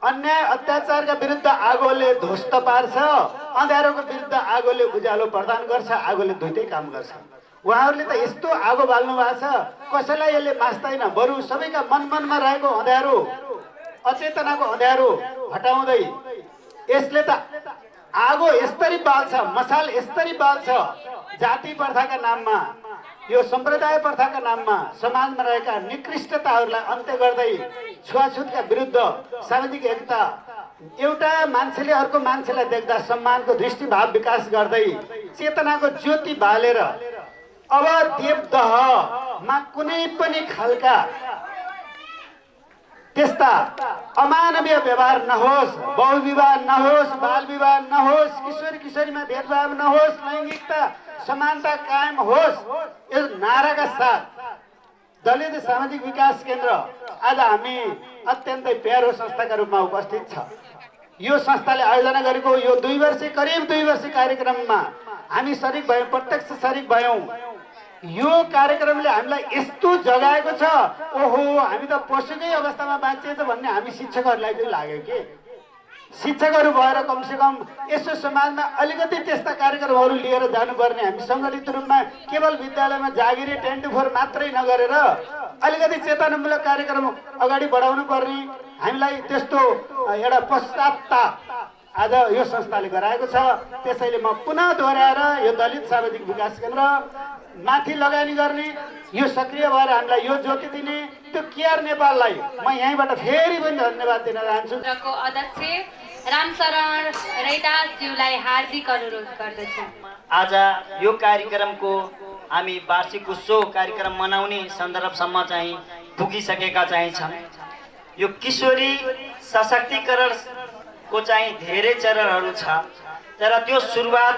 अन्याय अत्याचारका विरुद्ध आगोले ध्वस्त पार्छ, अँध्यारोको विरुद्ध आगोले उज्यालो प्रदान गर्छ। आगोले दुईटै काम गर्छ। उहाँहरूले त यस्तो आगो बाल्नु भएको छ, कसैलाई यसले मास्दैन, बरु सबैका मनमा रहेको अँध्यारो, अचेतनाको अँध्यारो हटाउँदै यसले त आगो यसरी बाल्छ, मसाल यसरी बाल्छ। जाति प्रथाका नाममा, यो सम्प्रदाय प्रथाका नाममा समाजमा रहेका निकृष्टताहरूलाई अन्त्य गर्दै छुवाछुतका विरुद्ध सामाजिक एकता, एउटा मान्छेले अर्को मान्छेलाई देख्दा सम्मानको दृष्टिभाव विकास गर्दै चेतनाको ज्योति बालेर अब देवदहमा कुनै पनि खालका त्यस्ता अमानवीय व्यवहार नहोस्, बहुविवाह नहोस्, बाल विवाह नहोस्, किशोर किशोरीमा भेदभाव नहोस्, लैङ्गिकता समानता कायम होस्, यस नाराका साथ दलित सामाजिक विकास केन्द्र आज हामी अत्यन्तै प्यारो संस्थाका रूपमा उपस्थित छ। यो संस्थाले आयोजना गरेको यो करिब 2 वर्षे कार्यक्रममा हामी सरिक भयौँ, प्रत्यक्ष सरिक भयौँ। यो कार्यक्रमले हामीलाई यस्तो जगाएको छ, ओहो हामी त पशुकै अवस्थामा बाँचिएछ भन्ने हामी शिक्षकहरूलाई चाहिँ लाग्यो कि शिक्षकहरू भएर कमसेकम यसो समाजमा अलिकति त्यस्ता कार्यक्रमहरू लिएर जानुपर्ने, हामी सङ्गठित रूपमा केवल विद्यालयमा जागिरी 10 to 4 मात्रै नगरेर अलिकति चेतनामूलक कार्यक्रम अगाडि बढाउनु पर्ने, हामीलाई त्यस्तो एउटा पश्चाताप आज यो संस्थाले गराएको छ। त्यसैले म पुनः दोहोऱ्याएर यो दलित सामाजिक विकास केन्द्र माथि लगानी गर्ने, यो सक्रिय भएर हामीलाई यो ज्योति दिने त्यो केआर नेपाललाई म यहीँबाट फेरि पनि धन्यवाद दिन चाहन्छु। को अध्यक्ष रामशरण रैदासज्यूलाई हार्दिक अनुरोध गर्दछु। आज यो कार्यक्रमको हामी वार्षिक उत्सव कार्यक्रम मनाउने सन्दर्भसम्म चाहिँ पुगिसकेका चाहिँ छौँ। यो किशोरी सशक्तिकरणको चाहिँ धेरै चरणहरू छ, तर त्यो सुरुवात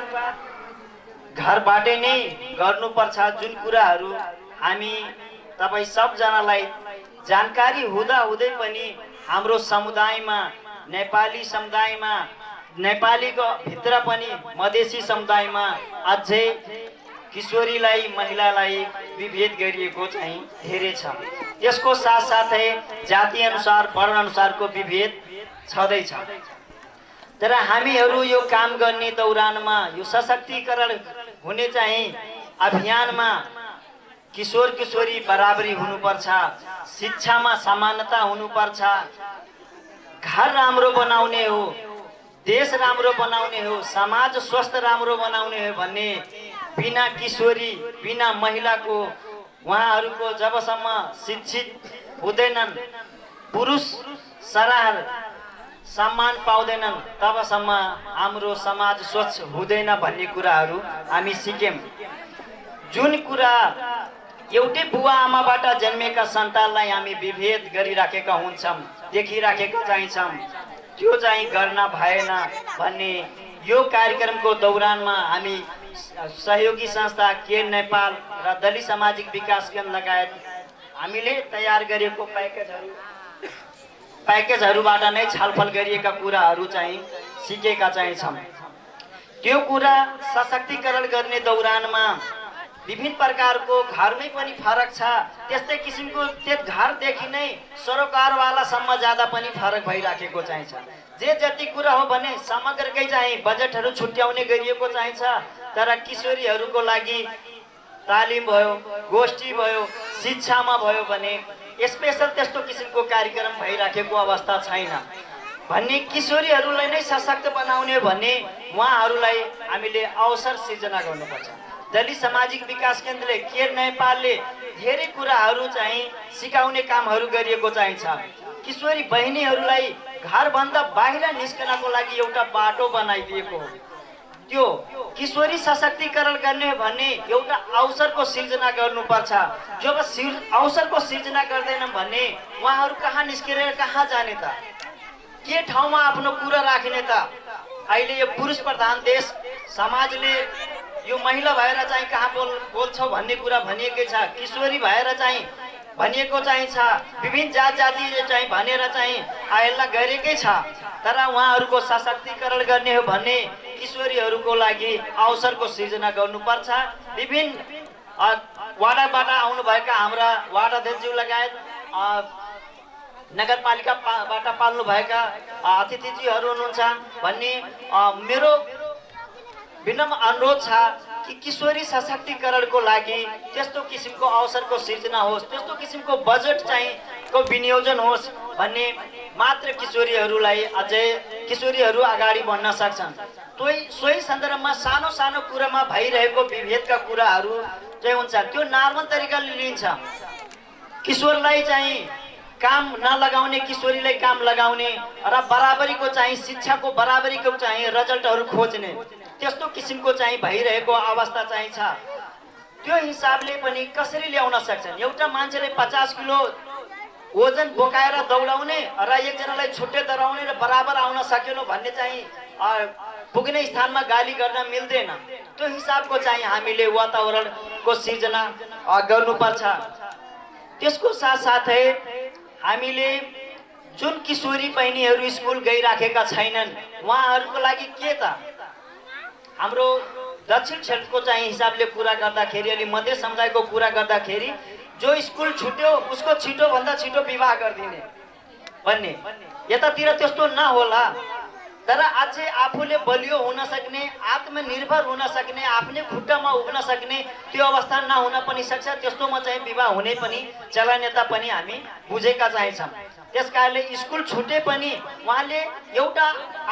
घरबाटै नै गर्नुपर्छ। जुन कुराहरू हामी तपाईँ सबजनालाई जानकारी हुँदाहुँदै पनि हाम्रो समुदायमा, नेपाली समुदायमा, नेपालीको भित्र पनि मधेसी समुदायमा अझै किशोरीलाई, महिलालाई विभेद गरिएको चाहिँ धेरै छ। यसको साथसाथै जाति अनुसार, वर्ण अनुसारको विभेद छँदैछ। तर हामीहरू यो काम गर्ने दौरानमा, यो सशक्तिकरण हुने चाहिँ अभियानमा किशोर किशोरी बराबरी हुनुपर्छ, शिक्षामा समानता हुनुपर्छ, घर राम्रो बनाउने हो, देश राम्रो बनाउने हो, समाज स्वस्थ राम्रो बनाउने हो भन्ने बिना किशोरी, बिना महिलाको, उहाँहरूको जबसम्म शिक्षित हुँदैनन्, पुरुष सराह सम्मान पाउँदैनन्, तबसम्म हाम्रो समाज स्वच्छ हुँदैन भन्ने कुराहरू हामी सिक्यौँ। जुन कुरा एउटै बुवा आमाबाट जन्मेका सन्तानलाई हामी विभेद गरिराखेका हुन्छौँ, देखिराखेका चाहिन्छौँ, त्यो चाहिँ गर्न भएन भन्ने यो कार्यक्रमको दौरानमा हामी सहयोगी संस्था केयर नेपाल र दलित सामाजिक विकास केन्द्र लगायत हामीले तयार गरेको प्याकेजहरूबाट नै छलफल गरिएका कुराहरू चाहिँ सिकेका चाहिँ छौँ। त्यो कुरा सशक्तिकरण गर्ने दौरानमा विभिन्न प्रकारको घरमै पनि फरक छ। त्यस्तै किसिमको त्यो घरदेखि नै सरोकारवालासम्म जाँदा पनि फरक भइराखेको चाहिन्छ। जे जति कुरा हो भने समग्रकै चाहिँ बजेटहरू छुट्याउने गरिएको चाहिन्छ। तर किशोरीहरूको लागि तालिम भयो, गोष्ठी भयो, शिक्षामा भयो भने स्पेशल त्यस्तो किसिमको कार्यक्रम भइराखेको अवस्था छैन भन्ने, किशोरीहरूलाई नै सशक्त बनाउने भन्ने उहाँहरूलाई हामीले अवसर सिर्जना गर्नुपर्छ। दलित सामाजिक विकास केन्द्रले, केयर नेपालले धेरै कुराहरू चाहिँ सिकाउने कामहरू गरिएको चाहिन्छ। किशोरी बहिनीहरूलाई घरभन्दा बाहिर निस्कनको लागि एउटा बाटो बनाइदिएको हो। त्यो किशोरी सशक्तिकरण गर्ने भन्ने एउटा अवसरको सिर्जना गर्नुपर्छ। जब अवसरको सिर्जना गर्दैनौँ भने उहाँहरू कहाँ निस्केर कहाँ जाने त, के ठाउँमा आफ्नो कुरा राख्ने त? अहिले यो पुरुष प्रधान देश समाजले यो महिला भएर चाहिँ कहाँ बोल्छौ भन्ने कुरा भनिएकै छ। किशोरी भएर चाहिँ भनिएको चाहिँ छ, विभिन्न जात जातिले चाहिँ भनेर चाहिँ आयल्ला गरेकै छ। तर उहाँहरूको सशक्तिकरण गर्ने हो भने किशोरीहरूको लागि अवसरको सिर्जना गर्नुपर्छ। विभिन्न वाडाबाट आउनुभएका हाम्रा वाडाध्यक्षज्यू लगायत नगरपालिकाबाट पाल्नुभएका अतिथिजीहरू हुनुहुन्छ भन्ने मेरो विनम्र अनुरोध छ कि किशोरी सशक्तिकरणको लागि त्यस्तो किसिमको अवसरको सिर्जना होस्, त्यस्तो किसिमको बजेट चाहिँ को विनियोजन होस् भन्ने मात्र किशोरीहरूलाई अझै किशोरीहरू अगाडि बढ्न सक्छन्। सोही सन्दर्भमा सानो सानो कुरामा भइरहेको विभेदका कुराहरू चाहिँ हुन्छ, त्यो नर्मल तरिकाले लिन्छ। किशोरलाई चाहिँ काम नलगाउने, किशोरीलाई काम लगाउने र बराबरीको चाहिँ शिक्षाको बराबरीको चाहिँ रिजल्टहरू खोज्ने, त्यस्तो किसिमको चाहिँ भइरहेको अवस्था चाहिँ छ। त्यो हिसाबले पनि कसरी ल्याउन सक्छन्? एउटा मान्छेले 50 किलो वजन बोकाएर दौडाउने र एकजनालाई छुट्टै दौडाउने र बराबर आउन सकेन भन्ने चाहिँ पुग्ने स्थानमा गाली गर्न मिल्दैन। त्यो हिसाबको चाहिँ हामीले वातावरणको सिर्जना गर्नुपर्छ। त्यसको साथसाथै हामीले जुन किशोरी बहिनीहरू स्कुल गइराखेका छैनन् उहाँहरूको लागि के त? हाम्रो दक्षिण क्षेत्रको चाहिँ हिसाबले कुरा गर्दाखेरि अलि मध्य समुदायको कुरा गर्दाखेरि जो स्कुल छुट्यो उसको छिटोभन्दा छिटो विवाह गरिदिने भन्ने, यतातिर त्यस्तो नहोला। तर अझै आफूले बलियो हुन सक्ने, आत्मनिर्भर हुन सक्ने, आफ्नै खुट्टामा उभिन सक्ने त्यो अवस्था नहुन पनि सक्छ। त्यस्तोमा चाहिँ विवाह हुने पनि चलनता पनि हामी बुझेका चाहिँ छौँ। त्यस कारणले स्कुल छुटे पनि उहाँले एउटा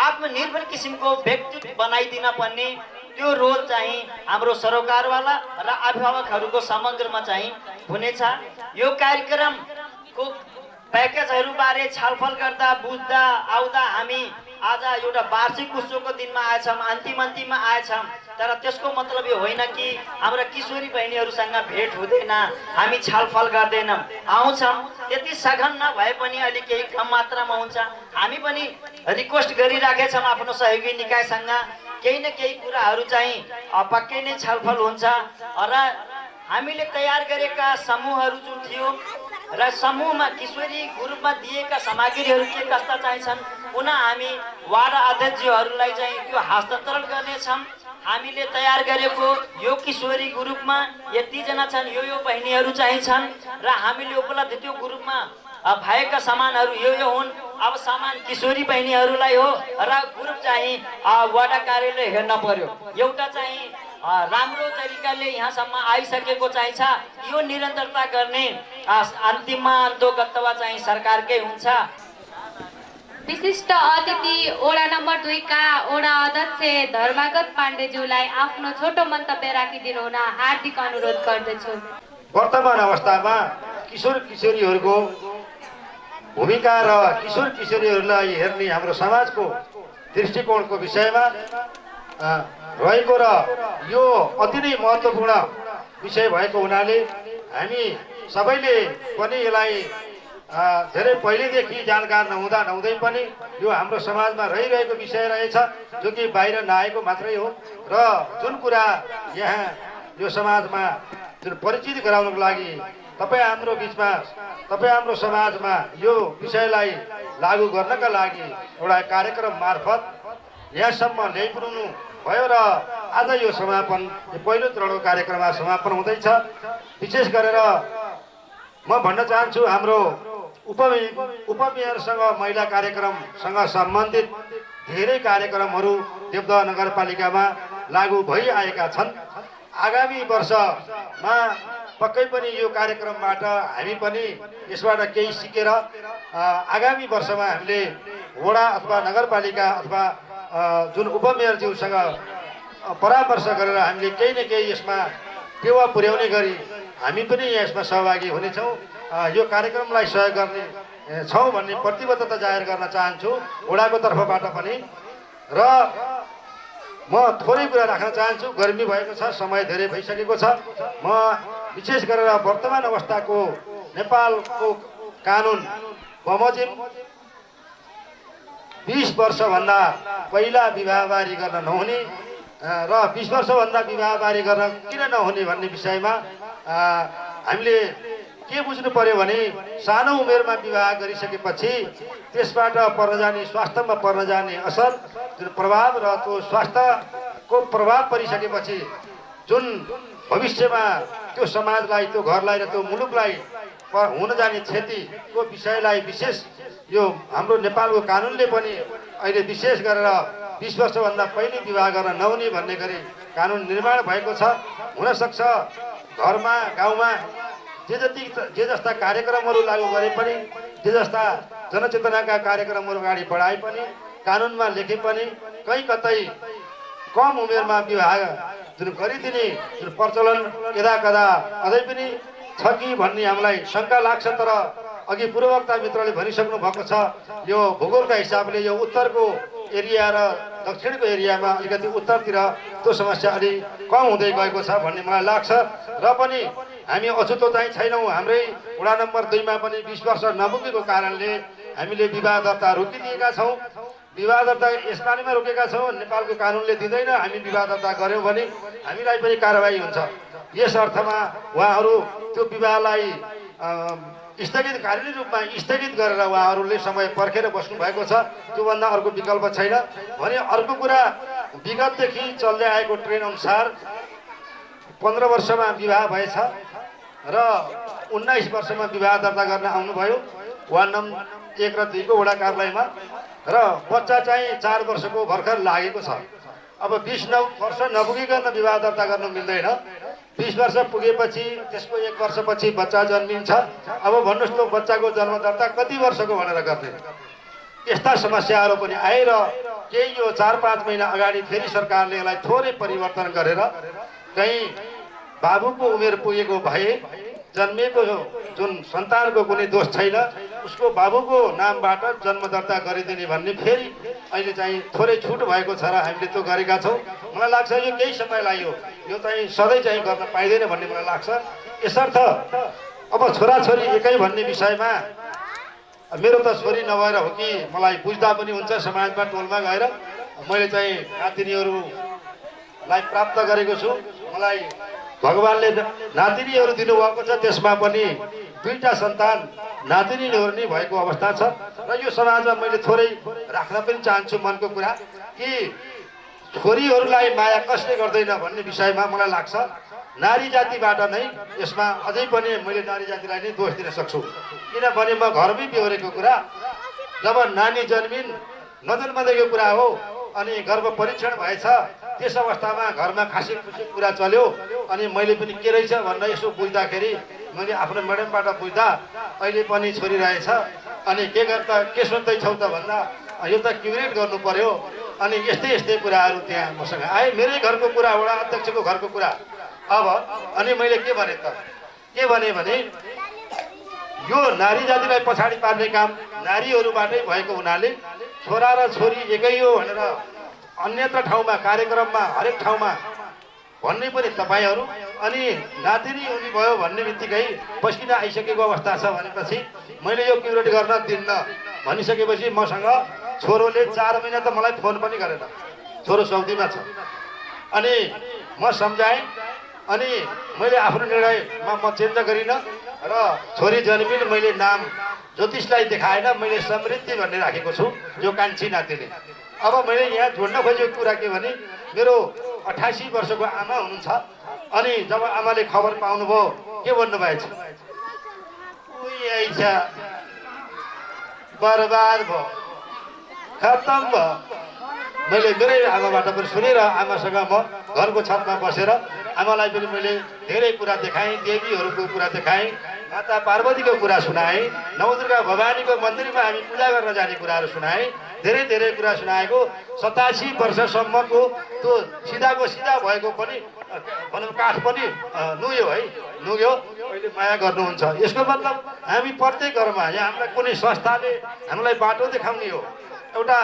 आत्मनिर्भर किसिमको व्यक्तित्व बनाइदिन पर्ने त्यो रोल चाहिँ हाम्रो सरोकारवाला र अभिभावकहरूको समग्रमा चाहिँ हुनेछ। यो कार्यक्रमको प्याकेजहरूबारे छलफल गर्दा बुझ्दा आउँदा हामी आज एउटा वार्षिक उत्सवको दिनमा आएछौँ, अन्तिममा आएछौँ। तर त्यसको मतलब यो होइन कि हाम्रा किशोरी बहिनीहरूसँग भेट हुँदैन, हामी छलफल गर्दैनौँ। आउँछौँ, त्यति सघन नभए पनि अलिक केही कम मात्रामा हुन्छ। हामी पनि रिक्वेस्ट गरिराखेछौँ आफ्नो सहयोगी निकायसँग, केही न केही कुराहरू चाहिँ पक्कै नै छलफल हुन्छ। र हामीले तयार गरेका समूहहरू जुन थियो र समूहमा किशोरी ग्रुपमा दिएका सामग्रीहरू के कस्ता चाहिन्छन् पुनः हामी वार्ड अध्यक्षहरूलाई चाहिँ त्यो हस्तान्तरण गर्नेछौँ। हामीले तयार गरेको यो किशोरी ग्रुपमा यतिजना छन्, यो बहिनीहरू चाहिँ छन् र हामीले उपलब्ध त्यो ग्रुपमा भएका सामानहरू यो हुन्। अब सामान किशोरी बहिनीहरूलाई हो र ग्रुप चाहिँ वडा कार्यालय हेर्न पर्यो। एउटा चाहिँ राम्रो तरिकाले यहाँसम्म आइसकेको चाहिन्छ, यो निरन्तरता गर्ने अन्तिममा अन्तोगत्वा चाहिँ सरकारकै हुन्छ। विशिष्ट अतिथि वडा नम्बर 2 का वडा अध्यक्ष धर्मागत पाण्डेज्यूलाई आफ्नो छोटो मन्तव्य राखिदिनु हुन हार्दिक अनुरोध गर्दछु। वर्तमान अवस्थामा किशोर किशोरीहरूको भूमिका र किशोर किशोरीहरूलाई हेर्ने हाम्रो समाजको दृष्टिकोणको विषयमा रहेको र यो अति नै महत्त्वपूर्ण विषय भएको हुनाले हामी सबैले पनि यसलाई धेरै पहिलेदेखि जानकार नहुँदै पनि यो हाम्रो समाजमा रहिरहेको विषय रहेछ, जो कि बाहिर नआएको मात्रै हो। र जुन कुरा यहाँ यो समाजमा जुन परिचित गराउनको लागि तपाईँ हाम्रो बिचमा, तपाईँ हाम्रो समाजमा यो विषयलाई लागू गर्नका लागि एउटा कार्यक्रम मार्फत यहाँसम्म ल्याइपुर्नु भयो र आज यो समापन, यो पहिलो चरणको कार्यक्रममा समापन हुँदैछ। विशेष गरेर म भन्न चाहन्छु हाम्रो उपमेयरसँग महिला कार्यक्रमसँग सम्बन्धित धेरै कार्यक्रमहरू देवदह नगरपालिकामा लागू भइआएका छन्। आगामी वर्षमा पक्कै पनि यो कार्यक्रमबाट हामी पनि यसबाट केही सिकेर आगामी वर्षमा हामीले वडा अथवा नगरपालिका अथवा जुन उपमेयरज्यूसँग परामर्श गरेर हामीले केही न केही यसमा टेवा पुर्याउने गरी हामी पनि यसमा सहभागी हुनेछौँ। यो कार्यक्रमलाई सहयोग गर्ने छौँ भन्ने प्रतिबद्धता जाहेर गर्न चाहन्छु वडाको तर्फबाट पनि। र म थोरै कुरा राख्न चाहन्छु, गर्मी भएको छ, समय धेरै भइसकेको छ। म विशेष गरेर वर्तमान अवस्थाको नेपालको कानुन बमोजिम 20 वर्षभन्दा पहिला विवाहबारी गर्न नहुने र 20 वर्षभन्दा विवाहबारी गर्न किन नहुने भन्ने विषयमा हामीले के बुझ्नु पर्यो भने सानो उमेरमा विवाह गरिसकेपछि त्यसबाट पर्न जाने, स्वास्थ्यमा पर्न जाने असर, जुन प्रभाव र त्यो स्वास्थ्यको प्रभाव परिसकेपछि जुन भविष्यमा त्यो समाजलाई, त्यो घरलाई र त्यो मुलुकलाई हुन जाने क्षतिको विषयलाई विशेष यो हाम्रो नेपालको कानुनले पनि अहिले विशेष गरेर 20 वर्षभन्दा पहिले विवाह गर्न नहुने भन्ने गरी कानुन निर्माण भएको छ। हुनसक्छ घरमा, गाउँमा जे जस्ता कार्यक्रमहरू लागू गरे पनि, जे जस्ता जनचेतनाका कार्यक्रमहरू अगाडि बढाए पनि, कानुनमा लेखे पनि कहीँ कतै कम उमेरमा विवाह जुन गरिदिने जुन प्रचलन यदा कदा अझै पनि छ कि भन्ने हामीलाई शङ्का लाग्छ। तर अघि पूर्ववक्ता मित्रले भनिसक्नु भएको छ, यो भूगोलका हिसाबले यो उत्तरको एरिया र दक्षिणको एरियामा अलिकति उत्तरतिर त्यो समस्या अलि कम हुँदै गएको छ भन्ने मलाई लाग्छ। र पनि हामी अछुतो चाहिँ छैनौँ। हाम्रै वडा नम्बर 2 मा पनि 20 वर्ष नपुगेको कारणले हामीले विवाह दर्ता रोकिदिएका छौँ। विवाह दर्ता यस कारणमा रोकेका छौँ, नेपालको कानुनले दिँदैन हामी विवाह दर्ता गऱ्यौँ भने हामीलाई पनि कारबाही हुन्छ। यस अर्थमा उहाँहरू त्यो विवाहलाई स्थगितकालीन रूपमा स्थगित गरेर उहाँहरूले समय पर्खेर बस्नु भएको छ। त्योभन्दा अर्को विकल्प छैन भने अर्को कुरा विगतदेखि चल्दै आएको ट्रेन अनुसार 15 वर्षमा विवाह भएछ र 19 वर्षमा विवाह दर्ता गर्न आउनुभयो वार्ड नम्बर 1 र 2 को वडा कार्यालयमा र बच्चा चाहिँ 4 वर्षको भर्खर लागेको छ। अब 20 वर्ष नपुगिकन विवाह दर्ता गर्न मिल्दैन। 20 वर्ष पुगेपछि त्यसको 1 वर्षपछि बच्चा जन्मिन्छ। अब भन्नुहोस् त बच्चाको जन्म दर्ता कति वर्षको भनेर गर्ने? यस्ता समस्याहरू पनि आए र केही यो 4-5 महिना अगाडि फेरि सरकारले यसलाई थोरै परिवर्तन गरेर कहीँ बाबुको उमेर पुगेको भए जन्मिएको जुन सन्तानको कुनै दोष छैन उसको बाबुको नामबाट जन्म दर्ता गरिदिने भन्ने फेरि अहिले चाहिँ थोरै छुट भएको छ र हामीले त्यो गरेका छौँ। मलाई लाग्छ यो केही समय लाग्यो, यो चाहिँ सधैँ चाहिँ गर्न पाइँदैन भन्ने मलाई लाग्छ। यसर्थ अब छोराछोरी एकै भन्ने विषयमा मेरो त छोरी नभएर हो कि मलाई बुझ्दा पनि हुन्छ, समाजमा टोलमा गएर मैले चाहिँ नातिनीहरूलाई प्राप्त गरेको छु। मलाई भगवानले नातिनीहरू दिनुभएको छ, त्यसमा पनि 2टा सन्तान नातिनीहरू नै भएको अवस्था छ र यो समाजमा मैले थोरै राख्न पनि चाहन्छु मनको कुरा कि छोरीहरूलाई माया कसले गर्दैन भन्ने विषयमा मलाई लाग्छ नारी जातिबाट नै यसमा अझै पनि मैले नारी जातिलाई नै दोष दिन सक्छु। किनभने म घरमै बिहोरेको कुरा, जब नानी जन्मिन् नजन्मदैको कुरा हो अनि गर्भ परीक्षण भएछ, त्यस अवस्थामा घरमा खासी खुसी कुरा चल्यो अनि मैले पनि के रहेछ भनेर यसो बुझ्दाखेरि मैले आफ्नो म्याडमबाट बुझ्दा अहिले पनि छोरी रहेछ अनि के सोच्दैछौ त भन्दा यो त क्युरेट गर्नु पर्यो अनि यस्तै यस्तै कुराहरू त्यहाँ मसँग आए। मेरै घरको कुरा, वडा अध्यक्षको घरको कुरा। अब अनि मैले के भने त के भने यो नारी जातिलाई पछाडि पार्ने काम नारीहरूबाटै भएको हुनाले छोरा र छोरी एकै हो भनेर अन्यत्र ठाउँमा कार्यक्रममा हरेक ठाउँमा भन्ने पनि तपाईँहरू अनि नातिनी हुने भयो भन्ने बित्तिकै पसिना आइसकेको अवस्था छ भनेपछि मैले यो क्युरेट गर्न दिन्न भनिसकेपछि मसँग छोरोले 4 महिना त मलाई फोन पनि गरेन, छोरो साउदीमा छ। अनि म सम्झाएँ अनि मैले आफ्नो निर्णयमा म चेन्ज गरिनँ र छोरी जन्मिन मैले नाम ज्योतिषलाई देखाएन, मैले समृद्धि भन्ने राखेको छु, जो कान्छी नातिनी। अब मैले यहाँ जोड्न खोजेको कुरा के भने मेरो 88 वर्षको आमा हुनुहुन्छ अनि जब आमाले खबर पाउनुभयो के भन्नुभएछ, उही बर्बाद भयो, खत्तम भयो। मैले मेरै आमाबाट पनि सुनेर आमासँग म घरको छतमा बसेर आमालाई पनि मैले धेरै कुरा देखाएँ, देवीहरूको कुरा देखाएँ, माता पार्वतीको कुरा सुनाएँ, नवदुर्गा भवानीको मन्दिरमा हामी पूजा गर्न जाने कुराहरू सुनाएँ, धेरै धेरै कुरा सुनाएको। 87 वर्षसम्मको त्यो सिधाको सिधा भएको पनि भनौँ काठ पनि नुग्यो है, नुग्यो। अहिले माया गर्नुहुन्छ यसको मतलब हामी प्रत्येक घरमा यहाँ हामीलाई कुनै संस्थाले हामीलाई बाटो देखाउने हो। एउटा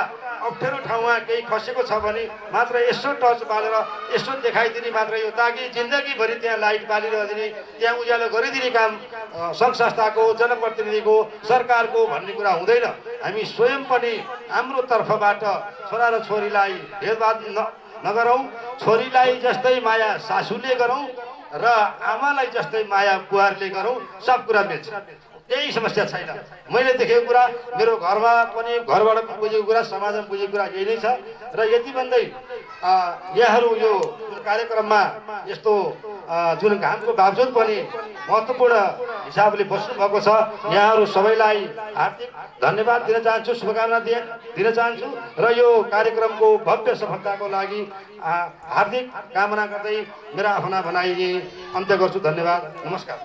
अप्ठ्यारो ठाउँमा केही खसेको छ भने मात्र यसो टच बालेर यसो देखाइदिने मात्र यो, ताकि जिन्दगीभरि त्यहाँ लाइट बालिरहदिने, त्यहाँ उज्यालो गरिदिने काम सङ्घ संस्थाको, जनप्रतिनिधिको, सरकारको भन्ने कुरा हुँदैन। हामी स्वयं पनि हाम्रो तर्फबाट छोरा र छोरीलाई भेदभाव नगरौँ, छोरीलाई जस्तै माया सासूले गरौँ र आमालाई जस्तै माया बुहारले गरौँ, सब कुरा मिल्छ, केही समस्या छैन। मैले देखेको कुरा मेरो घरमा पनि, घरबाट पनि बुझेको कुरा, समाजमा बुझेको कुरा यही नै छ। र यति भन्दै यहाँहरू यो कार्यक्रममा यस्तो जुन घामको बावजुद पनि महत्त्वपूर्ण हिसाबले बस्नुभएको छ, यहाँहरू सबैलाई हार्दिक धन्यवाद दिन चाहन्छु, शुभकामना दिन चाहन्छु र यो कार्यक्रमको भव्य सफलताको लागि हार्दिक कामना गर्दै मेरा आफ्ना भनाइ अन्त्य गर्छु। धन्यवाद, नमस्कार।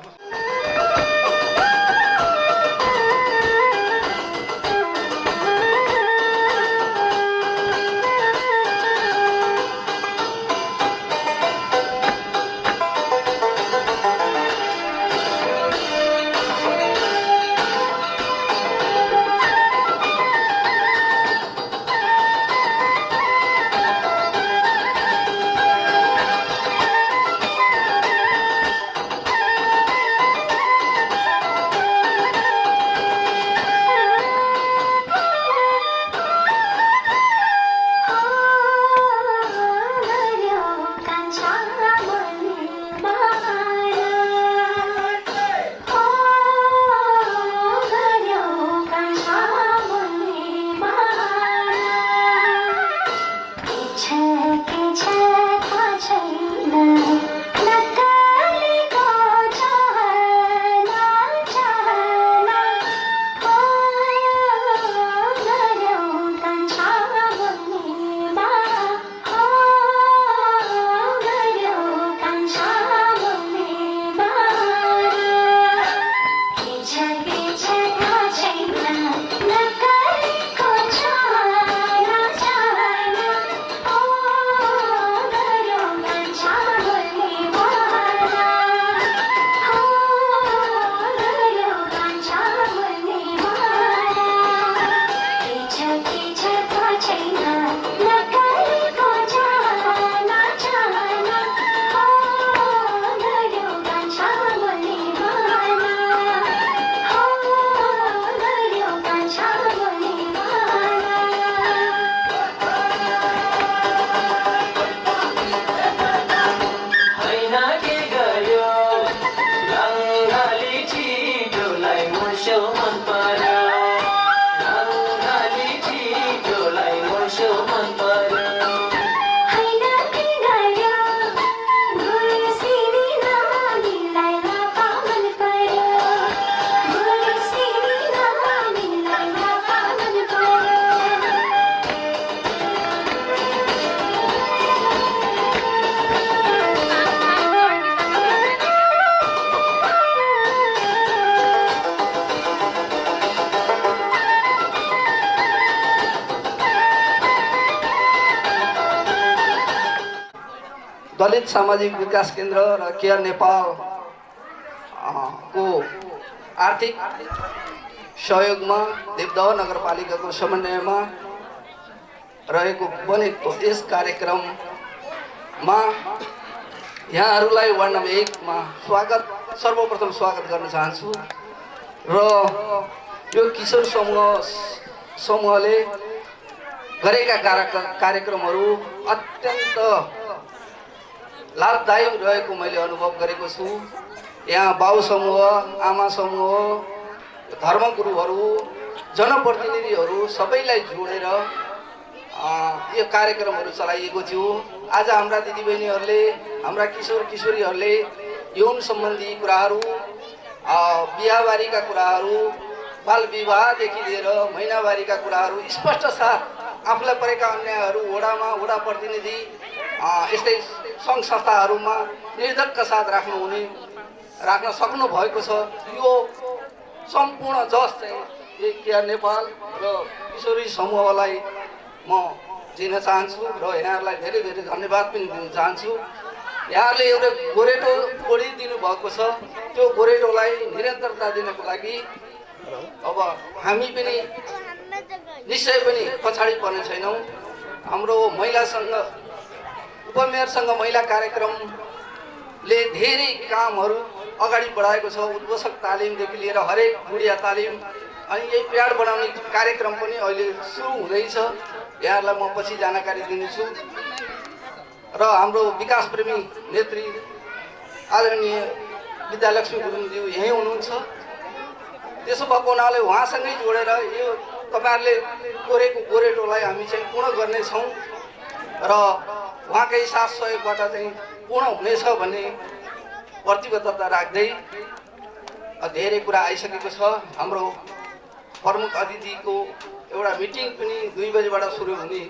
मन पर्यो रङ्गाली छिटोलाई वर्षो मन पर्यो हैन बिगाड्यो गुरुसिनी नानीलाई लाफा मन पर्यो गुरुसिनी नानीलाई लाफा मन पर्यो दलित सामाजिक विकास केन्द्र र केयर नेपाल को आर्थिक सहयोगमा देवदह नगरपालिकाको समन्वयमा रहेको बनेको यस कार्यक्रममा यहाँहरूलाई वार्ड नम्बर 1 मा सर्वप्रथम स्वागत गर्न चाहन्छु र यो किशोर समूहले गरेका कार्यक्रमहरू अत्यन्त लाभदायक रहेको मैले अनुभव गरेको छु। यहाँ बाउ समूह, आमा समूह, धर्मगुरुहरू, जनप्रतिनिधिहरू सबैलाई जोडेर यो कार्यक्रमहरू चलाइएको थियो। आज हाम्रा दिदीबहिनीहरूले, हाम्रा किशोर किशोरीहरूले यौन सम्बन्धी कुराहरू, बिहाबारीका कुराहरू, बाल विवाहदेखि लिएर महिनावारीका कुराहरू स्पष्ट साथ आफूलाई परेका अन्यायहरू वडामा, वडा प्रतिनिधि, यस्तै सङ्घ संस्थाहरूमा निर्धक्क साथ राख्न सक्नु भएको छ। यो सम्पूर्ण जस चाहिँ केयर नेपाल र किशोरी समूहलाई म दिन चाहन्छु र यहाँहरूलाई धेरै धेरै धन्यवाद पनि दिन चाहन्छु। यहाँहरूले एउटा गोरेटो खोलिदिनु भएको छ, त्यो गोरेटोलाई निरन्तरता दिनको लागि अब हामी पनि निश्चय पनि पछाडि पर्ने छैनौँ। हाम्रो महिलासँग उपमेयरसँग महिला कार्यक्रमले धेरै कामहरू अगाडि बढाएको छ। उद्घोषक तालिमदेखि लिएर हरेक गुडिया तालिम अनि यही प्याड बनाउने कार्यक्रम पनि अहिले सुरु हुँदैछ। यहाँहरूलाई म पछि जानकारी दिनेछु। र हाम्रो विकास प्रेमी नेत्री आदरणीय विद्यालक्ष्मी गुरुङज्यू यहीँ हुनुहुन्छ। त्यसो भएको हुनाले उहाँसँगै जोडेर यो तपाईँहरूले कोरेको गोरेटोलाई हामी चाहिँ पूर्ण गर्नेछौँ र उहाँकै साथ सहयोगबाट चाहिँ पूर्ण हुनेछ भन्ने प्रतिबद्धता राख्दै धेरै कुरा आइसकेको छ। हाम्रो प्रमुख अतिथिको एउटा मिटिङ पनि 2 बजेबाट सुरु हुने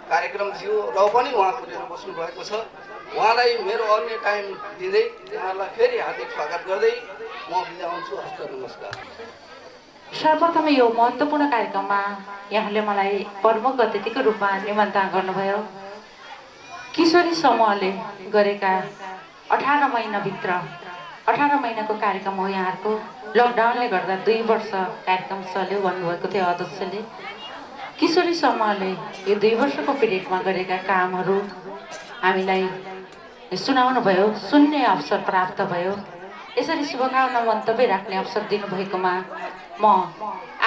कार्यक्रम थियो र पनि उहाँ पुगेर बस्नु भएको छ। उहाँलाई मेरो अन्य टाइम दिँदै यहाँलाई फेरि हार्दिक स्वागत गर्दै म बिदा हुन्छु। हस्त नमस्कार। सर्वप्रथम यो महत्त्वपूर्ण कार्यक्रममा यहाँले मलाई प्रमुख अतिथिको रूपमा निमन्त्रणा गर्नुभयो। किशोरी समूहले गरेका 18 महिनाको कार्यक्रम हो यहाँहरूको। लकडाउनले गर्दा 2 वर्ष कार्यक्रम चल्यो भन्नुभएको थियो अध्यक्षले। किशोरी समूहले यो 2 वर्षको पिरियडमा गरेका कामहरू हामीलाई सुनाउनु भयो, सुन्ने अवसर प्राप्त भयो। यसरी शुभकामना मन्तव्य राख्ने अवसर दिनुभएकोमा म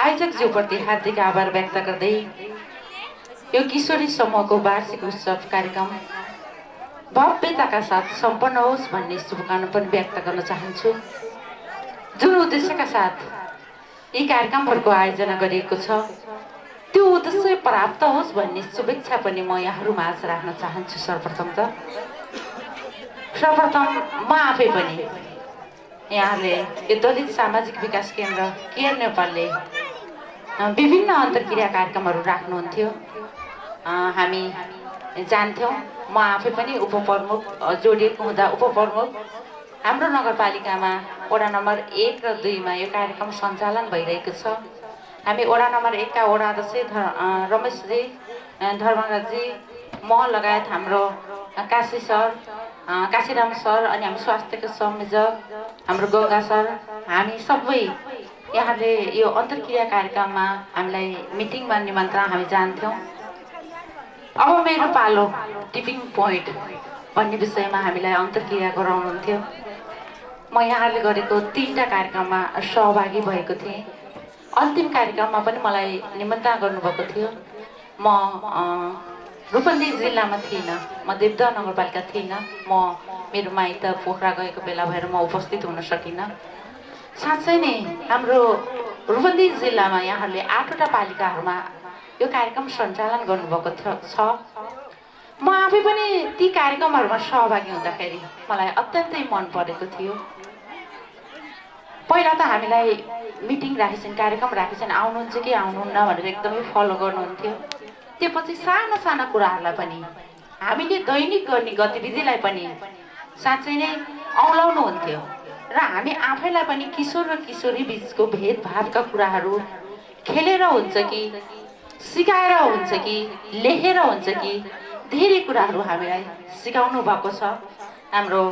आयोजकज्यूप्रति हार्दिक आभार व्यक्त गर्दै यो किशोरी समूहको वार्षिक उत्सव कार्यक्रम भव्यताका साथ सम्पन्न होस् भन्ने शुभकामना पनि व्यक्त गर्न चाहन्छु। जुन उद्देश्यका साथ यी कार्यक्रमहरूको आयोजना गरिएको छ त्यो उद्देश्य प्राप्त होस् भन्ने शुभेच्छा पनि म यहाँहरूमाझ राख्न चाहन्छु। सर्वप्रथम म आफै पनि यहाँले यो दलित सामाजिक विकास केन्द्र केयर नेपालले विभिन्न अन्तर्क्रिया कार्यक्रमहरू राख्नुहुन्थ्यो। हामी जान्थ्यौँ। म आफै पनि उपप्रमुख जोडिएको हुँदा उपप्रमुख हाम्रो नगरपालिकामा वडा नम्बर 1 र 2 मा यो कार्यक्रम सञ्चालन भइरहेको छ। हामी वडा नम्बर 1 का वडा अध्यक्ष रमेशजी, धर्मराजी, म लगायत हाम्रो काशीराम सर अनि हाम्रो स्वास्थ्यको संयोजक हाम्रो गङ्गा सर, हामी सबै यहाँले यो अन्तर्क्रिया कार्यक्रममा हामीलाई मिटिङमा निमन्त्रणा हामी जान्थ्यौँ। अब मेरो पालो टिपिङ पोइन्ट भन्ने विषयमा हामीलाई अन्तर्क्रिया गराउनुहुन्थ्यो। म यहाँहरूले गरेको 3टा कार्यक्रममा सहभागी भएको थिएँ। अन्तिम कार्यक्रममा पनि मलाई निमन्त्रणा गर्नुभएको थियो। म रूपन्देही जिल्लामा थिइनँ, म देवदह नगरपालिका थिइनँ। म मेरो माइत पोखरा गएको बेला भएर म उपस्थित हुन सकिनँ। साँच्चै नै हाम्रो रूपन्देही जिल्लामा यहाँहरूले 8वटा पालिकाहरूमा यो कार्यक्रम सञ्चालन गर्नुभएको छ। म आफै पनि ती कार्यक्रमहरूमा सहभागी हुँदाखेरि मलाई अत्यन्तै मन परेको थियो। पहिला त हामीलाई मिटिङ राखेछन्, कार्यक्रम राखेछन्, आउनुहुन्छ कि आउनुहुन्न भनेर एकदमै फलो गर्नुहुन्थ्यो। त्यसपछि साना साना कुराहरूलाई पनि हामीले दैनिक गर्ने गतिविधिलाई पनि साँच्चै नै औलाउनुहुन्थ्यो र हामी आफैलाई पनि किशोर र किशोरी बिचको भेदभावका कुराहरू खेलेर हुन्छ कि सिकाएर हुन्छ कि लेखेर हुन्छ कि धेरै कुराहरू हामीलाई सिकाउनु भएको छ। हाम्रो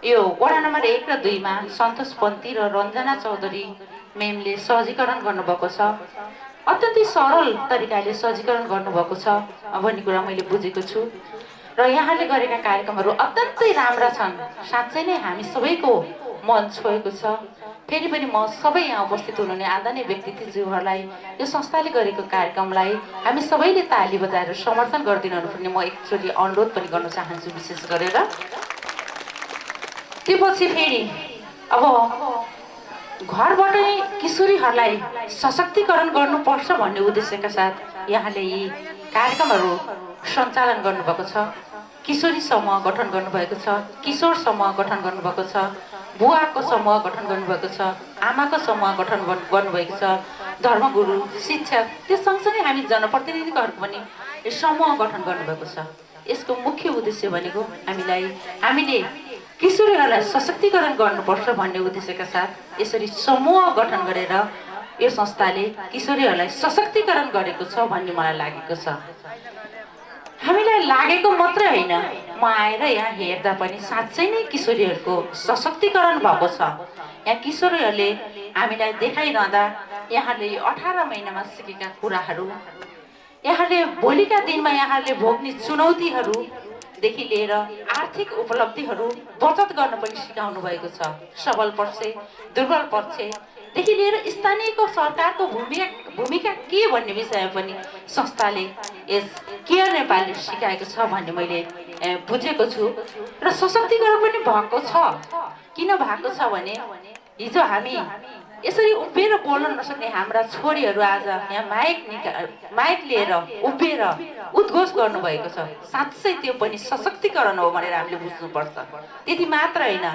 यो वडा नम्बर 1 र 2 मा सन्तोष पन्ती र रञ्जना चौधरी मेमले सहजीकरण गर्नुभएको छ। अत्यन्तै सरल तरिकाले सहजीकरण गर्नुभएको छ भन्ने कुरा मैले बुझेको छु र यहाँले गरेका कार्यक्रमहरू अत्यन्तै राम्रा छन्। साँच्चै नै हामी सबैको मन छोएको छ। फेरि पनि म सबै यहाँ उपस्थित हुनुहुने आदरणीय व्यक्तित्वज्यूहरूलाई यो संस्थाले गरेको कार्यक्रमलाई हामी सबैले ताली बजाएर समर्थन गरिदिनु पर्ने म एकचोटि अनुरोध पनि गर्न चाहन्छु। विशेष गरेर त्यसपछि फेरि अब घरबाटै किशोरीहरूलाई सशक्तिकरण गर्नुपर्छ भन्ने उद्देश्यका साथ यहाँले यी कार्यक्रमहरू सञ्चालन गर्नुभएको छ। किशोरी समूह गठन गर्नुभएको छ, किशोर समूह गठन गर्नुभएको छ, बुवाको समूह गठन गर्नुभएको छ, आमाको समूह गठन गर्नुभएको छ, धर्मगुरु, शिक्षक, त्यो सँगसँगै हामी जनप्रतिनिधिहरूको पनि समूह गठन गर्नुभएको छ। यसको मुख्य उद्देश्य भनेको हामीले किशोरीहरूलाई सशक्तिकरण गर्नुपर्छ भन्ने उद्देश्यका साथ यसरी समूह गठन गरेर यो संस्थाले किशोरीहरूलाई सशक्तिकरण गरेको छ भन्ने मलाई लागेको छ। हामीलाई लागेको मात्रै होइन, म आएर यहाँ हेर्दा पनि साँच्चै नै किशोरीहरूको सशक्तिकरण भएको छ। यहाँ किशोरीहरूले हामीलाई देखाइरहँदा यहाँले 18 महिनामा सिकेका कुराहरू, यहाँले भोलिका दिनमा यहाँले भोग्ने चुनौतीहरूदेखि लिएर आर्थिक उपलब्धिहरू बचत गर्न पनि सिकाउनु भएको छ। सबल पक्ष, दुर्बल पक्षदेखि लिएर स्थानीयको सरकारको भूमिका के भन्ने विषयमा पनि संस्थाले यस केयर नेपालले सिकाएको छ भन्ने मैले बुझेको छु र सशक्तिकरण पनि भएको छ। किन भएको छ भने हिजो हामी यसरी उभिएर बोल्न नसक्ने हाम्रा छोरीहरू आज यहाँ माइक लिएर उभिएर उद्घोष गर्नुभएको छ। साँच्चै त्यो पनि सशक्तिकरण हो भनेर हामीले बुझ्नुपर्छ। त्यति मात्र होइन,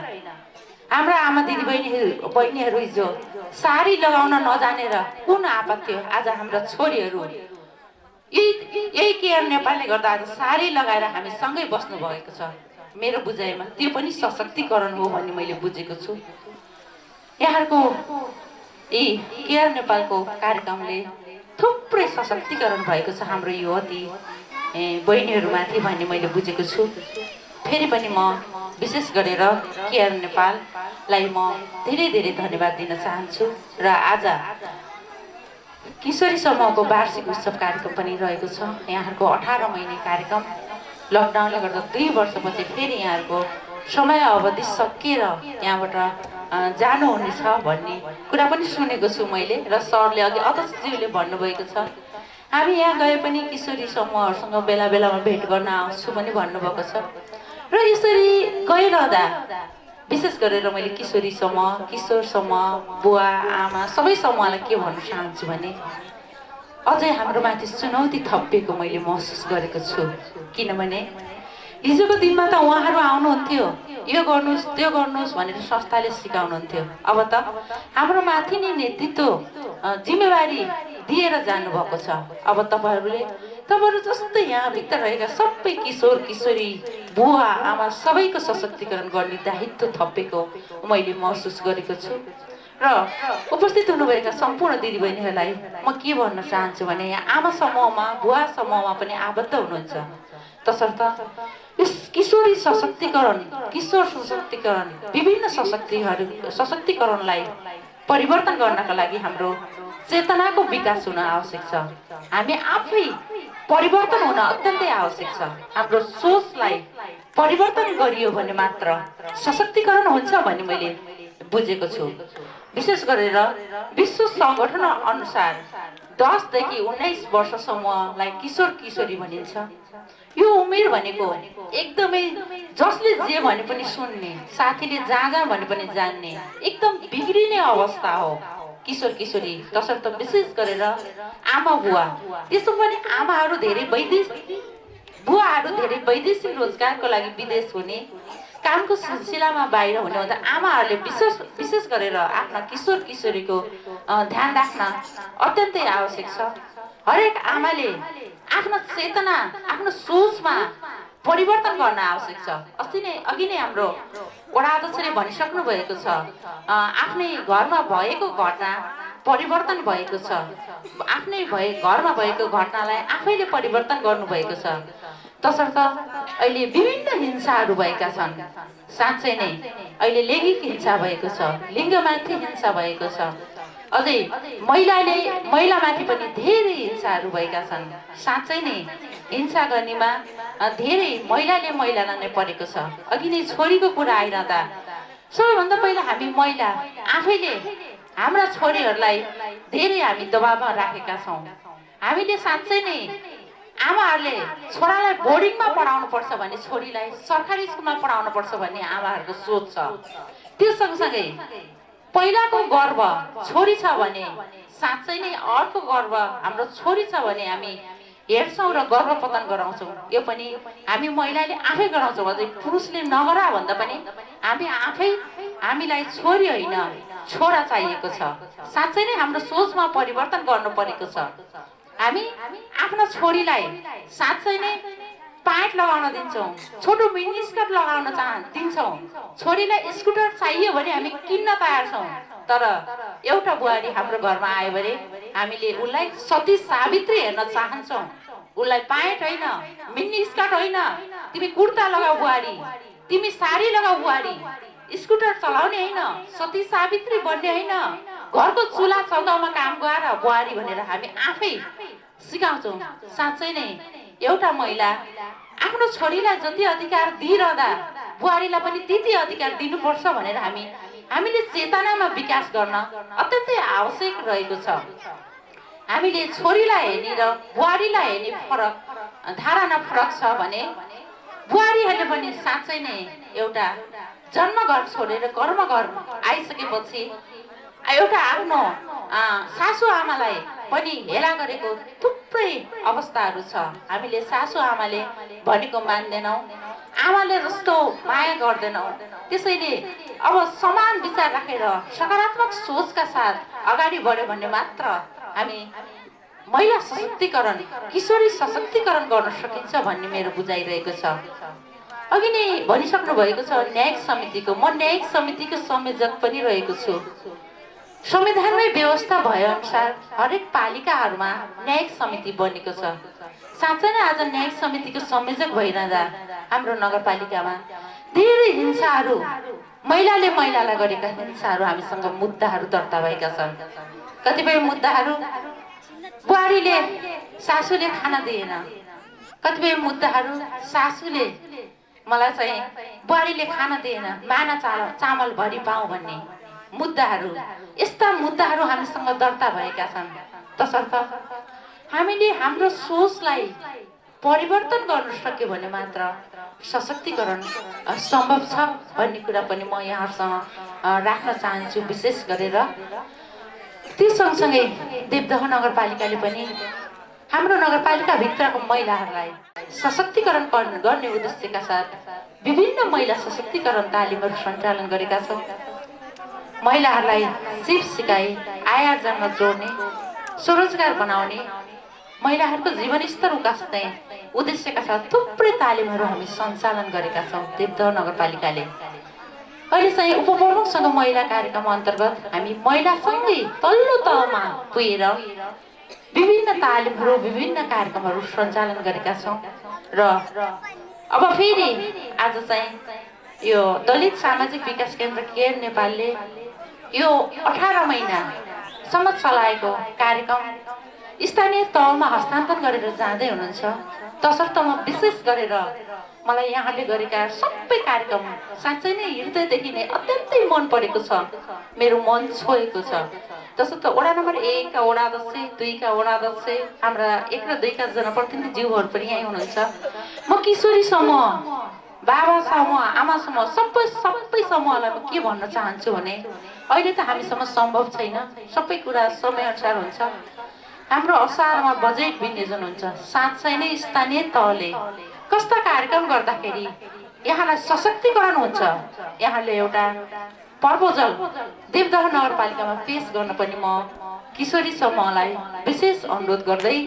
हाम्रा आमा दिदी बहिनीहरू हिजो साडी लगाउन नजानेर कुन आपत थियो, आज हाम्रा छोरीहरू यही केयर नेपालले गर्दा आज साडी लगाएर हामी सँगै बस्नु भएको छ। मेरो बुझाइमा त्यो पनि सशक्तिकरण हो भन्ने मैले बुझेको छु। यहाँको यी केयर नेपालको कार्यक्रमले थुप्रै सशक्तिकरण भएको छ हाम्रो युवती बहिनीहरूमाथि भन्ने मैले बुझेको छु। फेरि पनि म विशेष गरेर केयर नेपाललाई म धेरै धेरै धन्यवाद दिन चाहन्छु र आज किशोरी समूहको वार्षिक उत्सव कार्यक्रम पनि रहेको छ। यहाँहरूको 18 महिने कार्यक्रम लकडाउनले गर्दा 2 वर्षपछि फेरि यहाँहरूको समय अवधि सकिएर यहाँबाट जानुहुनेछ भन्ने कुरा पनि सुनेको छु मैले र सरले अघि अध्यक्षज्यूले भन्नुभएको छ। हामी यहाँ गए पनि किशोरी समूहहरूसँग बेला बेलामा भेट गर्न आउँछु पनि भन्नुभएको छ र यसरी गइरहँदा विशेष गरेर मैले किशोरी समूह, किशोर समूह, बुवा आमा सबै समूहलाई के भन्न चाहन्छु भने अझै हाम्रो माथि चुनौती थपिएको मैले महसुस गरेको छु। किनभने हिजोको दिनमा त उहाँहरू आउनुहुन्थ्यो, यो गर्नुहोस् त्यो गर्नुहोस् भनेर संस्थाले सिकाउनुहुन्थ्यो। अब त हाम्रो माथि नै नेतृत्व जिम्मेवारी दिएर जानुभएको छ। अब तपाईँहरू जस्तै यहाँभित्र रहेका सबै किशोर किशोरी बुवा आमा सबैको सशक्तिकरण गर्ने दायित्व थपेको मैले महसुस गरेको छु र उपस्थित हुनुभएका सम्पूर्ण दिदीबहिनीहरूलाई म के भन्न चाहन्छु भने यहाँ आमा समूहमा बुवा समूहमा पनि आबद्ध हुनुहुन्छ। तसर्थ यस किशोरी सशक्तिकरण, किशोर सशक्तिकरण, विभिन्न सशक्तिकरणलाई परिवर्तन गर्नका लागि हाम्रो चेतनाको विकास हुन आवश्यक छ। हामी आफै परिवर्तन हुन अत्यन्तै आवश्यक छ। हाम्रो सोचलाई परिवर्तन गरियो भने मात्र सशक्तिकरण हुन्छ भन्ने मैले बुझेको छु। विशेष गरेर विश्व सङ्गठन अनुसार 10 देखि 19 वर्षसम्मलाई किशोर किशोरी भनिन्छ। यो उमेर भनेको एकदमै जसले जे भने पनि सुन्ने, साथीले जहाँ भने पनि जान्ने एकदम बिग्रिने अवस्था हो। किशोर किशोरी तसर्थ विशेष गरेर आमा बुवा, त्यसो पनि आमाहरू धेरै बुवाहरू धेरै वैदेशिक रोजगारको लागि विदेश हुने, कामको सिलसिलामा बाहिर हुने हुँदा आमाहरूले विशेष गरेर आफ्ना किशोर किशोरीको ध्यान राख्न अत्यन्तै आवश्यक छ। हरेक आमाले आफ्नो चेतना, आफ्नो सोचमा परिवर्तन गर्न आवश्यक छ। अघि नै हाम्रो वडा अध्यक्षले भनिसक्नु भएको छ, आफ्नै घरमा भएको घटना परिवर्तन भएको छ। आफ्नै घरमा भएको घटनालाई आफैले परिवर्तन गर्नुभएको छ। तसर्थ अहिले विभिन्न हिंसाहरू भएका छन्। साँच्चै नै अहिले लैङ्गिक हिंसा भएको छ, लिङ्गमाथि हिंसा भएको छ, अझै महिलामाथि पनि धेरै हिंसाहरू भएका छन्। साँच्चै नै हिंसा गर्नेमा धेरै महिलालाई नै परेको छ। अघि नै छोरीको कुरा आइरहँदा सबैभन्दा पहिला हामी महिला आफैले हाम्रा छोरीहरूलाई धेरै हामी दबावमा राखेका छौँ। हामीले साँच्चै नै आमाहरूले छोरालाई बोर्डिङमा पढाउनु पर्छ भने छोरीलाई सरकारी स्कुलमा पढाउनु पर्छ भन्ने आमाहरूको सोच छ। त्यो सँगसँगै पहिलाको गर्व छोरी छ भने साँच्चै नै अर्को गर्व हाम्रो छोरी छ भने हामी हेर्छौँ र गर्वपतन गराउँछौँ। यो पनि हामी महिलाले आफै गराउँछौँ। अझै पुरुषले नगरा भन्दा पनि हामीलाई छोरी होइन छोरा चाहिएको छ। साँच्चै नै हाम्रो सोचमा परिवर्तन गर्नु परेको छ। हामी आफ्नो छोरीलाई साँच्चै नै प्यान्ट लगाउन दिन्छौँ, छोटो मिनी स्कर्ट लगाउन दिन्छौँ। छोरीलाई स्कुटर चाहियो भने हामी किन्न तयार छौँ। तर एउटा बुहारी हाम्रो घरमा आयो भने हामीले उसलाई सती सावित्री हेर्न चाहन्छौँ। उसलाई प्यान्ट होइन, मिनी स्कर्ट होइन, तिमी कुर्ता लगाऊ बुहारी, तिमी साडी लगाऊ बुहारी, स्कुटर चलाउने होइन, सती सावित्री बन्ने होइन, घरको चुला चौकामा काम गर बुहारी भनेर हामी आफै सिकाउँछौँ। साँच्चै नै एउटा महिला आफ्नो छोरीलाई जति अधिकार दिइरहँदा बुहारीलाई पनि त्यति अधिकार दिनुपर्छ भनेर हामीले चेतनामा विकास गर्न अत्यन्तै आवश्यक रहेको छ। हामीले छोरीलाई हेर्ने र बुहारीलाई हेर्ने धारणा फरक छ भने बुहारीहरूले पनि साँच्चै नै एउटा जन्मघर छोडेर कर्मघर आइसकेपछि एउटा आफ्नो सासु आमालाई पनि हेला गरेको थुप्रै अवस्थाहरू छ। हामीले सासु आमाले भनेको मान्दैनौँ, आमाले जस्तो माया गर्दैनौँ। त्यसैले अब समान विचार राखेर सकारात्मक सोचका साथ अगाडि बढ्यो भने मात्र हामी महिला सशक्तिकरण, किशोरी सशक्तिकरण गर्न सकिन्छ भन्ने मेरो बुझाइरहेको छ। अघि नै भनिसक्नु भएको छ न्यायिक समितिको, म न्यायिक समितिको संयोजक पनि रहेको छु। संविधानमै व्यवस्था भए अनुसार हरेक पालिकाहरूमा न्यायिक समिति बनेको छ। साँच्चै नै आज न्यायिक समितिको संयोजक भइरहँदा हाम्रो नगरपालिकामा धेरै हिंसाहरू, महिलालाई गरेका हिंसाहरू हामीसँग मुद्दाहरू दर्ता भएका छन्। कतिपय मुद्दाहरू बुहारीले सासूले खाना दिएन, कतिपय मुद्दाहरू सासूले मलाई चाहिँ बुहारीले खाना दिएन, माना चामल भरि पाऊ भन्ने मुद्दाहरू, यस्ता मुद्दाहरू हामीसँग दर्ता भएका छन्। तसर्थ हामीले हाम्रो सोचलाई परिवर्तन गर्न सक्यो भने मात्र सशक्तिकरण सम्भव छ भन्ने कुरा पनि म यहाँहरूसँग राख्न चाहन्छु। विशेष गरेर त्यो सँगसँगै देवदह नगरपालिकाले पनि हाम्रो नगरपालिकाभित्रको महिलाहरूलाई सशक्तिकरण गर्ने उद्देश्यका साथ विभिन्न महिला सशक्तिकरण तालिमहरू सञ्चालन गरेका छौँ। महिलाहरूलाई सिप सिकाइ, आय आर्जनमा जोड्ने, स्वरोजगार बनाउने, महिलाहरूको जीवनस्तर उकास्ने उद्देश्यका साथ थुप्रै तालिमहरू हामी सञ्चालन गरेका छौँ देवदह नगरपालिकाले। अहिले चाहिँ उपप्रमुखसँग महिला कार्यक्रम अन्तर्गत हामी महिलासँगै तल्लो तहमा पुगेर विभिन्न तालिमहरू, विभिन्न कार्यक्रमहरू सञ्चालन गरेका छौँ। र अब फेरि आज चाहिँ यो दलित सामाजिक विकास केन्द्र केयर नेपालले यो 18 महिनासम्म चलाएको कार्यक्रम स्थानीय तहमा हस्तान्तरण गरेर जाँदै हुनुहुन्छ। तसर्थ म विशेष गरेर मलाई यहाँले गरेका सबै कार्यक्रम साँच्चै नै हृदयदेखि नै अत्यन्तै मन परेको छ, मेरो मन छोएको छ। तसर्थ वडा नम्बर 1 का वडा अध्यक्ष, 2 का वडा अध्यक्ष, हाम्रा 1 र 2 का जनप्रतिनिधिज्यूहरू पनि यहीँ हुनुहुन्छ। म किशोरी समूह, बाबा समूह, आमा समूह, सबै समूहलाई म के भन्न चाहन्छु भने अहिले त हामीसँग सम्भव छैन, सबै कुरा समयअनुसार हुन्छ। हाम्रो असारमा बजेट विनियोजन हुन्छ। साँच्चै नै स्थानीय तहले कस्ता कार्यक्रम गर्दाखेरि यहाँलाई सशक्तिकरण हुन्छ, यहाँले एउटा प्रपोजल देवदह नगरपालिकामा पेश गर्न पनि म किशोरी समूहलाई विशेष अनुरोध गर्दै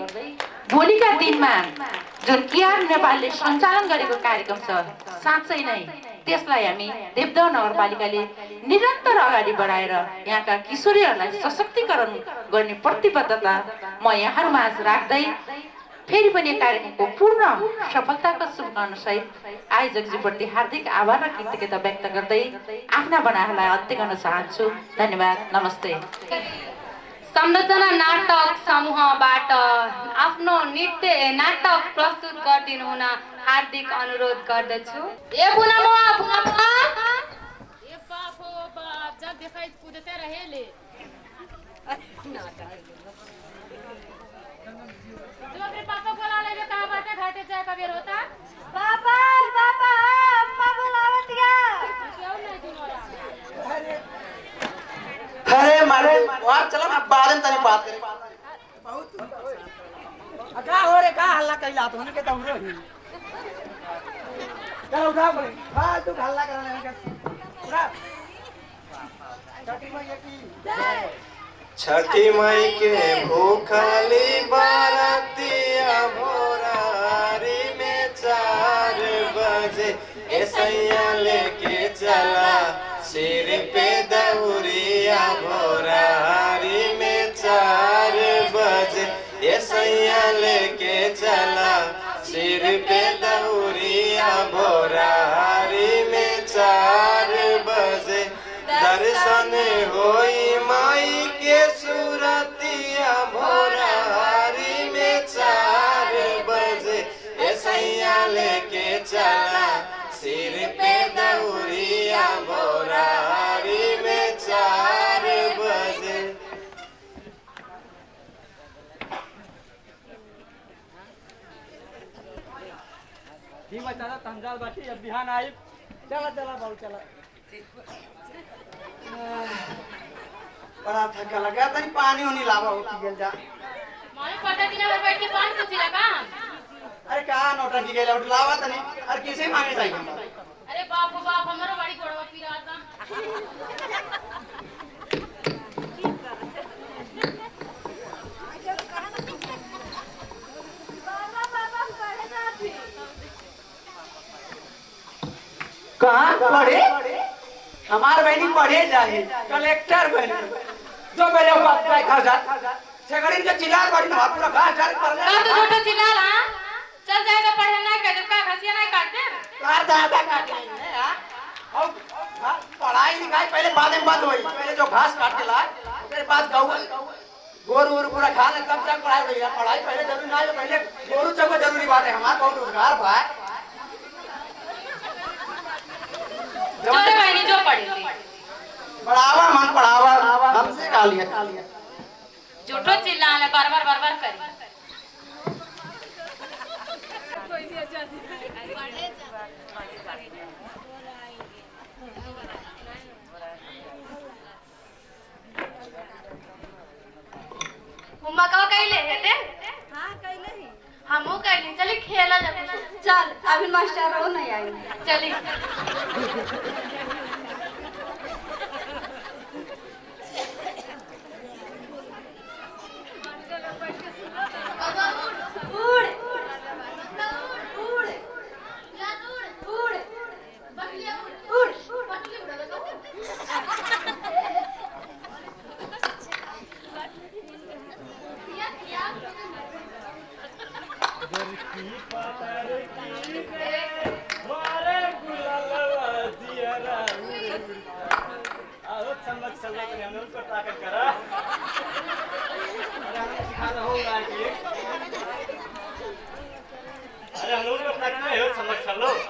भोलिका दिनमा जुन केआर नेपालले सञ्चालन गरेको कार्यक्रम छ, साँच्चै नै त्यसलाई हामी देवदह नगरपालिकाले निरन्तर अगाडि बढाएर यहाँका किशोरीहरूलाई सशक्तिकरण गर्ने प्रतिबद्धता म यहाँहरूमाझ राख्दै फेरि पनि कार्यक्रमको पूर्ण सफलताको शुभकामना सहित आयोजकजीप्रति हार्दिक आभार र कृतज्ञता व्यक्त गर्दै आफ्ना बनाहरूलाई अन्त्य गर्न चाहन्छु। धन्यवाद, नमस्ते। संरचना नाटक समूहबाट आफ्नो नाटक प्रस्तुत गरिदिनु हुन हार्दिक अनुरोध गर्दछु। ए पुनमवा पुनमवा ए बाप हो बाप, जब देखाई कूदते रहेले जो अपने पापा को ला ले, कहां बाटे घाटे चाय का बेर होता। पापा पापा अम्मा बुलावत गया। क्यों नहीं दिनोरा? अरे मारे वार चलो ना बाद में तनी बात करें। बहुत का हो रे, का हल्ला कैला तो हने के तमरो ही चलो उठा बोले फालतू हल्ला करने के पूरा छठी माई के भूखली बारातिया भोरारी में 4 बजे ऐसैया लेके चला सिर पे दौरिया भोरारी में 4 बजे ऐसैया लेके चला सिर पे दौरिया भोरारी में 4 बजे दर्शन होई माई के सूरतिया भोरारी में 4 बजे ऐसैया लेके चला सिर पे दौरिया भोरारी में 4 बजे। ठीक है चला तंजाल बाटी अब बिहान आई चला चला बहुत चला बड़ा थका लगा तनी पानी होनी लावा होती गेल जा मारे पता दिन में बैठ के पान पूछिला का। अरे का नौटंकी गेल उठ लावा तनी और किसे मांगे चाहिए। अरे बाप रे बाप, हमारो बड़ी गोड़वा पिराता। कहाँ पढ़े? हमार बहनी पढ़े जाए कलेक्टर बने जो मेरे बाप का खर्चा सेकंड के चिल्ला बड़ी ना पूरा घास झाड़ कर ले। का तो छोटा चिल्ला ला चल जाएगा पढ़े ना कर का घसिया नहीं काटते कार दादा काट लेंगे हां। और पढ़ाई लिखाई पहले बाद में बंद हुई, पहले जो घास काट के लाए फिर बाद गोरू और पूरा खा ले तब तक पढ़ाई हुई। पढ़ाई पहले जरूरी ना है, पहले गोरू चको जरूरी बात है। हमारा बहुत रोजगार भाई जोरे बहनी जो पढ़ी थी बढ़ावा मन बढ़ावा हमसे खा लिया झूठो चिल्लाने बार बार करी। उम्मा का कैले हेते? हाँ कैले ही हमहू कैली। चली खेला जब चल अभी मास्टर हो नहीं आई। चली उड़ उड़ उड़ बकलिया उड़ बकली उड़ा तो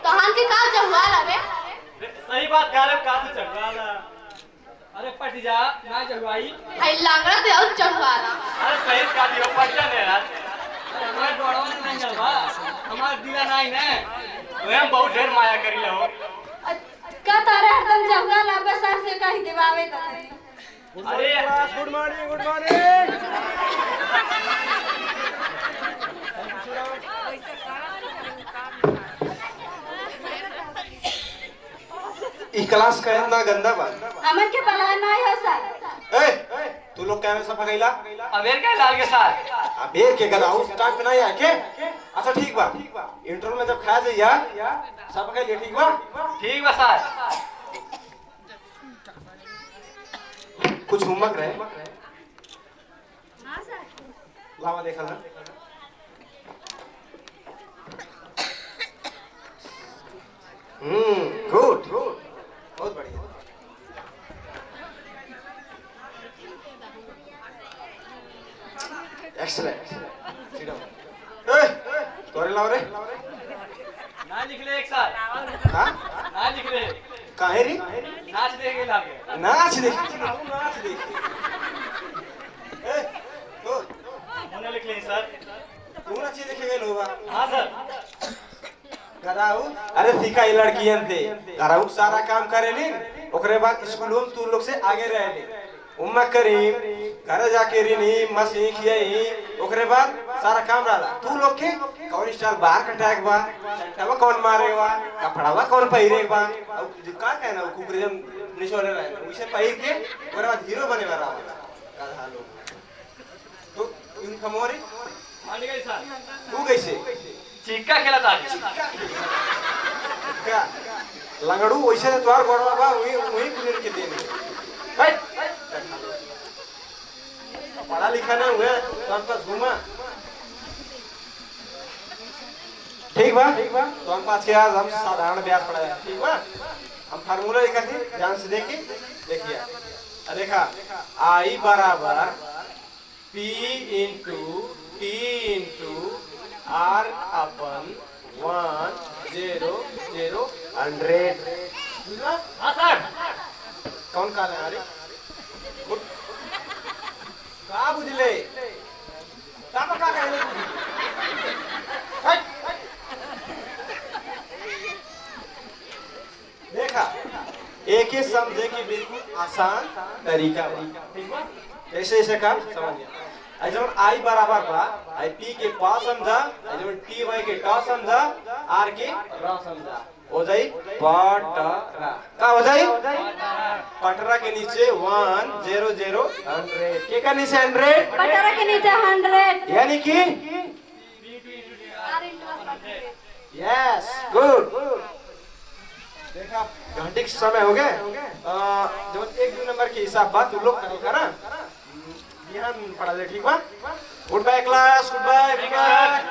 तहां के का जहुआल हवे? सही बात गारे का तो चढ़वाला। अरे पट जा ना जगवाई। आई लांगड़ा दे और जहुआला। अरे सही का दियो पट जा ने यार। अरे हमारे डोड़वा नहीं जलवा हमार दिला नहीं ने ओए बहुत ढेर माया करी लो। का तारे हरदम जहुआला बस से कहि देवावे त गुड मॉर्निंग गुड मॉर्निंग। ई क्लास का इतना गंदा बा। हमन के पलान नहीं है सर। ए तू लोग कैमरा सफा कइला? अबेर का लाल के साथ अबेर के गलाऊ स्टार्ट पे नहीं है के? अच्छा ठीक बा। इंटरवल में जब खा जाइया सब कइले ठीक बा? ठीक बा सर। कुछ होमवर्क रहे? हां सर। लावा देखा ना। गुड बहुत बढ़िया। एक्सीलेंट। Sit down. ए तोरे लाओ रे। ना लिख ले एक साल। हां ना लिख ले। काहे रे? नाच देखे लागे। नाच देख नाच देख। ए तो मुने लिख ले सर। तू नाच देखे गए लोबा? हां सर। कराऊ अरे सीखा ये लड़कियन थे कराऊ सारा काम करेली ओकरे बाद स्कूल में तू लोग से आगे रहेली उम्मा करीम घर जाके रिनी मसी खियाई ओकरे बाद सारा काम रहला तू लोग के कौन स्टाइल बाहर कटाए बा सेंटवा कौन मारे बा कपड़ावा कौन पहिरे बा और जो का कहना कुकरे जम निशोरे रहे उसे पहिर के ओकरे बाद हीरो बने वाला का लोग तो इन खमोरी मान गई सर। तू कैसे चिक्का खेला था। का लंगड़ू वैसे तो द्वार गड़वा बा वही वही पुलिस के देने पढ़ा लिखा ना हुआ तब पास घूमा ठीक बा तो हम पास के आज हम साधारण ब्याज पढ़ाया ठीक बा हम फार्मूला लिखा थी ध्यान से देखिए देखा आई बराबर P into T into R upon 1 0 0 100 हाँ सर। कौन काल है अरे का बुझले तापा का कहले देखा एक ही समझे कि बिल्कुल आसान तरीका बा ठीक बा ऐसे ऐसे काम समझ गया जब आई बराबर बा आई पी के पा समझा जब टी वाई के टा समझा आर के रा समझा हो जाई पटरा का हो जाई पटरा के नीचे 1 0 0 100 के का नीचे 100 पटरा के नीचे 100 यानी कि यस गुड देखा घंटे के समय हो गए जब 1 2 नंबर के हिसाब बात तू लोग करा ध्यान पढ़ा ले ठीक बा good bye class good bye good bye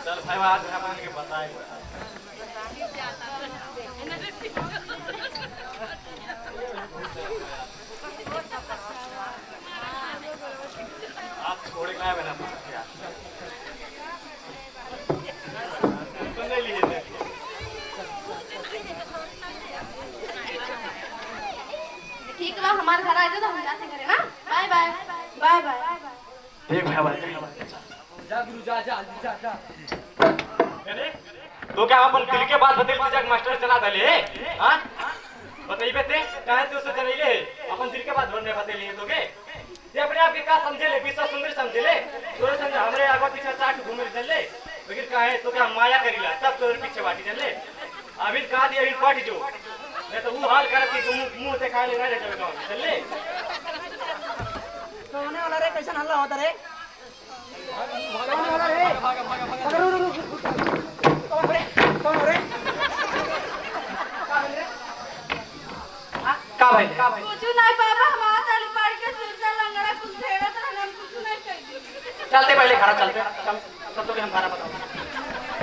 चल भाई आज हम के बताए आप छोड़े का है बना ठीक बा हमारे घर आ जाओ तो हम जाते करें ना बाय बाय बाय बाय ठीक भाई जा गुरु जा जा जा जा तो क्या अपन दिल के बात बदल के मास्टर चला दले हां बताइए ते काहे तो से चले अपन दिल के बात भरने बदले तो के ये अपने आप के का समझे ले विश्व सुंदर समझे ले तोरे समझ हमरे आगे पीछे चाट घूमे चले लेकिन काहे तो क्या माया करिला तब तोरे पीछे बाटी चले अभी का दिया इन पार्टी जो नहीं तो वो हाल कर के तुम मुंह से खाए ले ना देते कौन चले तो होने वाला रे कैसा हल्ला होता रे होने वाला रे कौन रे का भाई कुछ नहीं पापा हमारा ताली पाड़ के सूरजा लंगड़ा कुछ भेड़ा तो हम कुछ नहीं कर चलते पहले खड़ा चलते चल सब तो हम खाना बताओ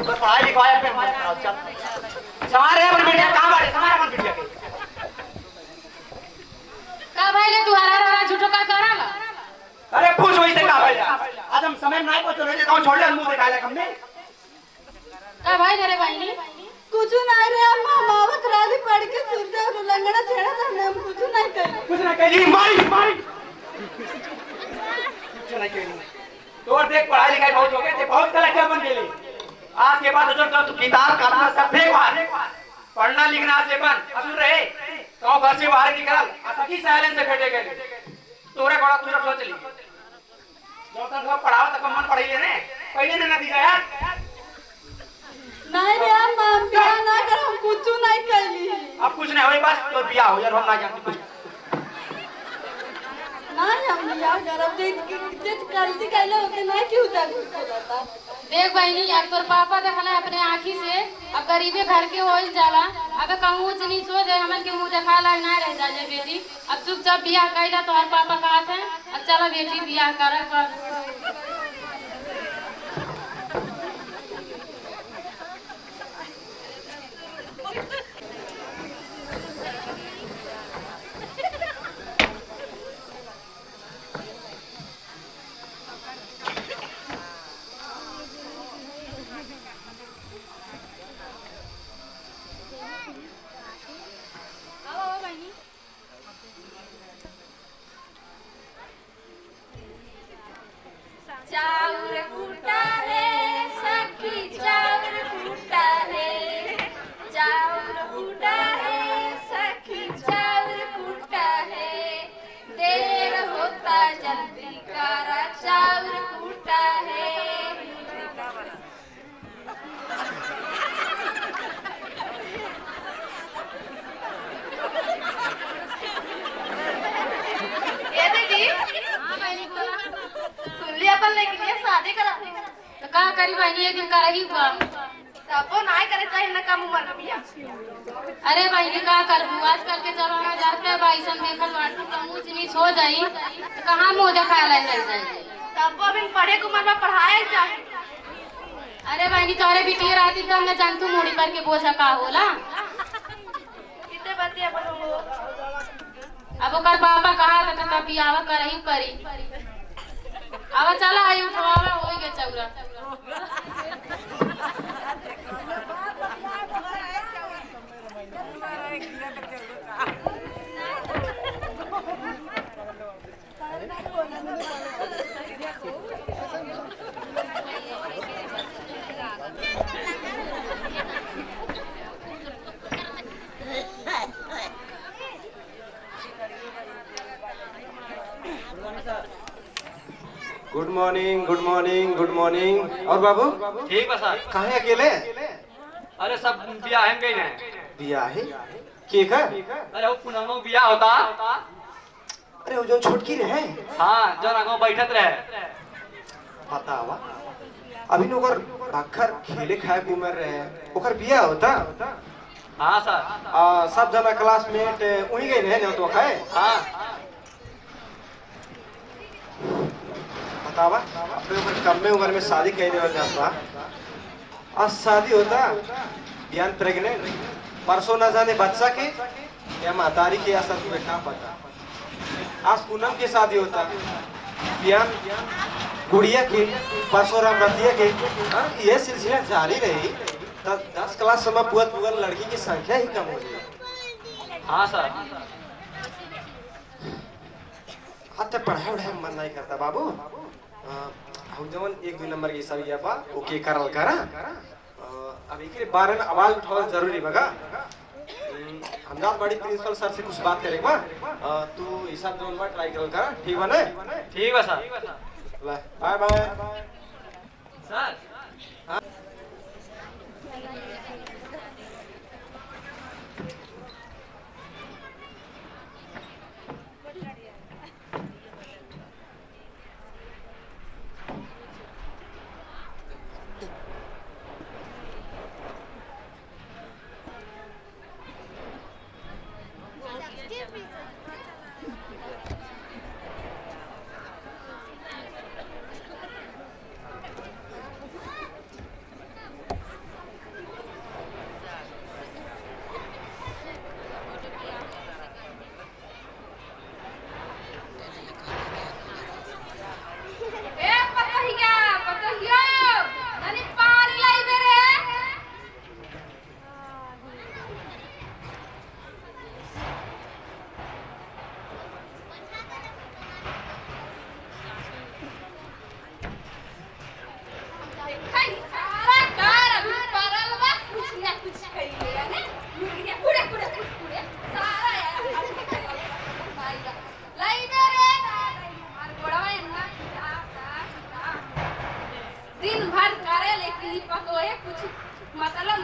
तो पढ़ाई लिखाई पे हमारे खड़ा चल समारे अपन बिटिया कहां बाड़े समारे अपन बिटिया के का भाई ले तू हरा झूठो का कराला अरे पूछ वैसे का भाई आज हम समय नहीं पहुंचे रे कौन छोड़ ले मुंह दिखाले हमने का भाई रे भाई कुछ नहीं रे अम्मा मावा कराली पड़ के सूरजा लंगड़ा छेड़ा तो हम कुछ नहीं कर कुछ ना कही मारी मारी कुछ नहीं कही तो और देख पढ़ाई लिखाई बहुत हो गए, बहुत तरह के बन गेली। आज के बाद जो तू किताब कलम सब फेंक बाहर, पढ़ना लिखना से बंद। असुर रहे तो घर से बाहर निकल, असकी साइलेंस से बैठे गए। तोरे बड़ा तू सोच ली, जो तक पढ़ाओ तक मन पढ़ी लेने पहले ने नतीजा यार। नहीं रे अम्मा, बियाह ना कर, हम कुछ नहीं कैली। अब कुछ नहीं होई, बस तो बियाह हो यार, हम ना जानते कुछ। नहीं हम बियाह करब, जे गलती कैले होते नहीं क्यों तक होता। देख बहनी, अब तोर पापा देखला अपने आँखी से, अब गरीबे घर के होइल जाला। अब कहूँ ऊंच नीच हो जाए, हमन के मुंह देखा लाग ना रह जाए बेटी। अब चुपचाप बियाह कैला तो हर पापा कहत है, अब चलो बेटी बियाह कर। चाउर कूटा रे सखी चाउर कूटा रे, चाउर कूटा रे सखी चाउर कूटा है, देर होता जल्दी करा चाउर कूटा है। ये दीदी सुनली अपन लेकिन ये शादी करा तो का करी बहनी, एक दिन करही हुआ तबो नहीं करे चाहिए ना कम उम्र में बियाह। अरे बहनी का करबू, आजकल के जमाना जाते भाई सन देखल बाटू तो ऊंच नीच हो जाई तो कहाँ मुंह देखा लग जाए। तबो अभी पढ़े को उम्र में पढ़ाया जाए। अरे बहनी तोरे बिटिया रहती तो हमने जानतू मुड़ी पर के बोझा का होला। कितने बतिया बोलो अब ओकर पापा कहा था तब बियाह करही करी। अब चला आई उठवावा होई के Chaura. Good morning, good morning, good morning. और बाबू ठीक बा सर। कहाँ है अकेले? अरे सब बियाह हम गई हैं। बियाह है के का? अरे वो पुनमो बियाह होता। अरे वो जो छोटकी रहे, हाँ जो ना बैठत रहे। बतावा अभी न ओकर अखर खेले खाए के उम्र रहे, ओकर बियाह होता। हाँ सर। सब जना क्लासमेट वही गए रहे न तो खाए। हाँ बतावा अपने ऊपर कम में उम्र में शादी कह देवल जाता। आज शादी होता, बियान प्रेग्नेंट, परसों न जाने बच्चा के या मातारी के असर तुम्हें क्या पता। आज पूनम की शादी होता, बियान गुड़िया के, परसों रामरतिया के। ये सिलसिला जारी रही तब 10 क्लास समय पुअत लड़की की संख्या ही कम हो गई। हाँ सर। हाथ पढ़ाई वढ़ाई मन नहीं करता बाबू। हम जवन 1-2 नंबर की सब बा ओके करल करा। अब एक बारे में आवाज उठावल जरूरी बगा। हम जात बड़ी प्रिंसिपल सर से कुछ बात करेंगे बा। तू हिसाब जवन बा ट्राई करल करा, ठीक बा ने? ठीक बा सर। Bye bye sir.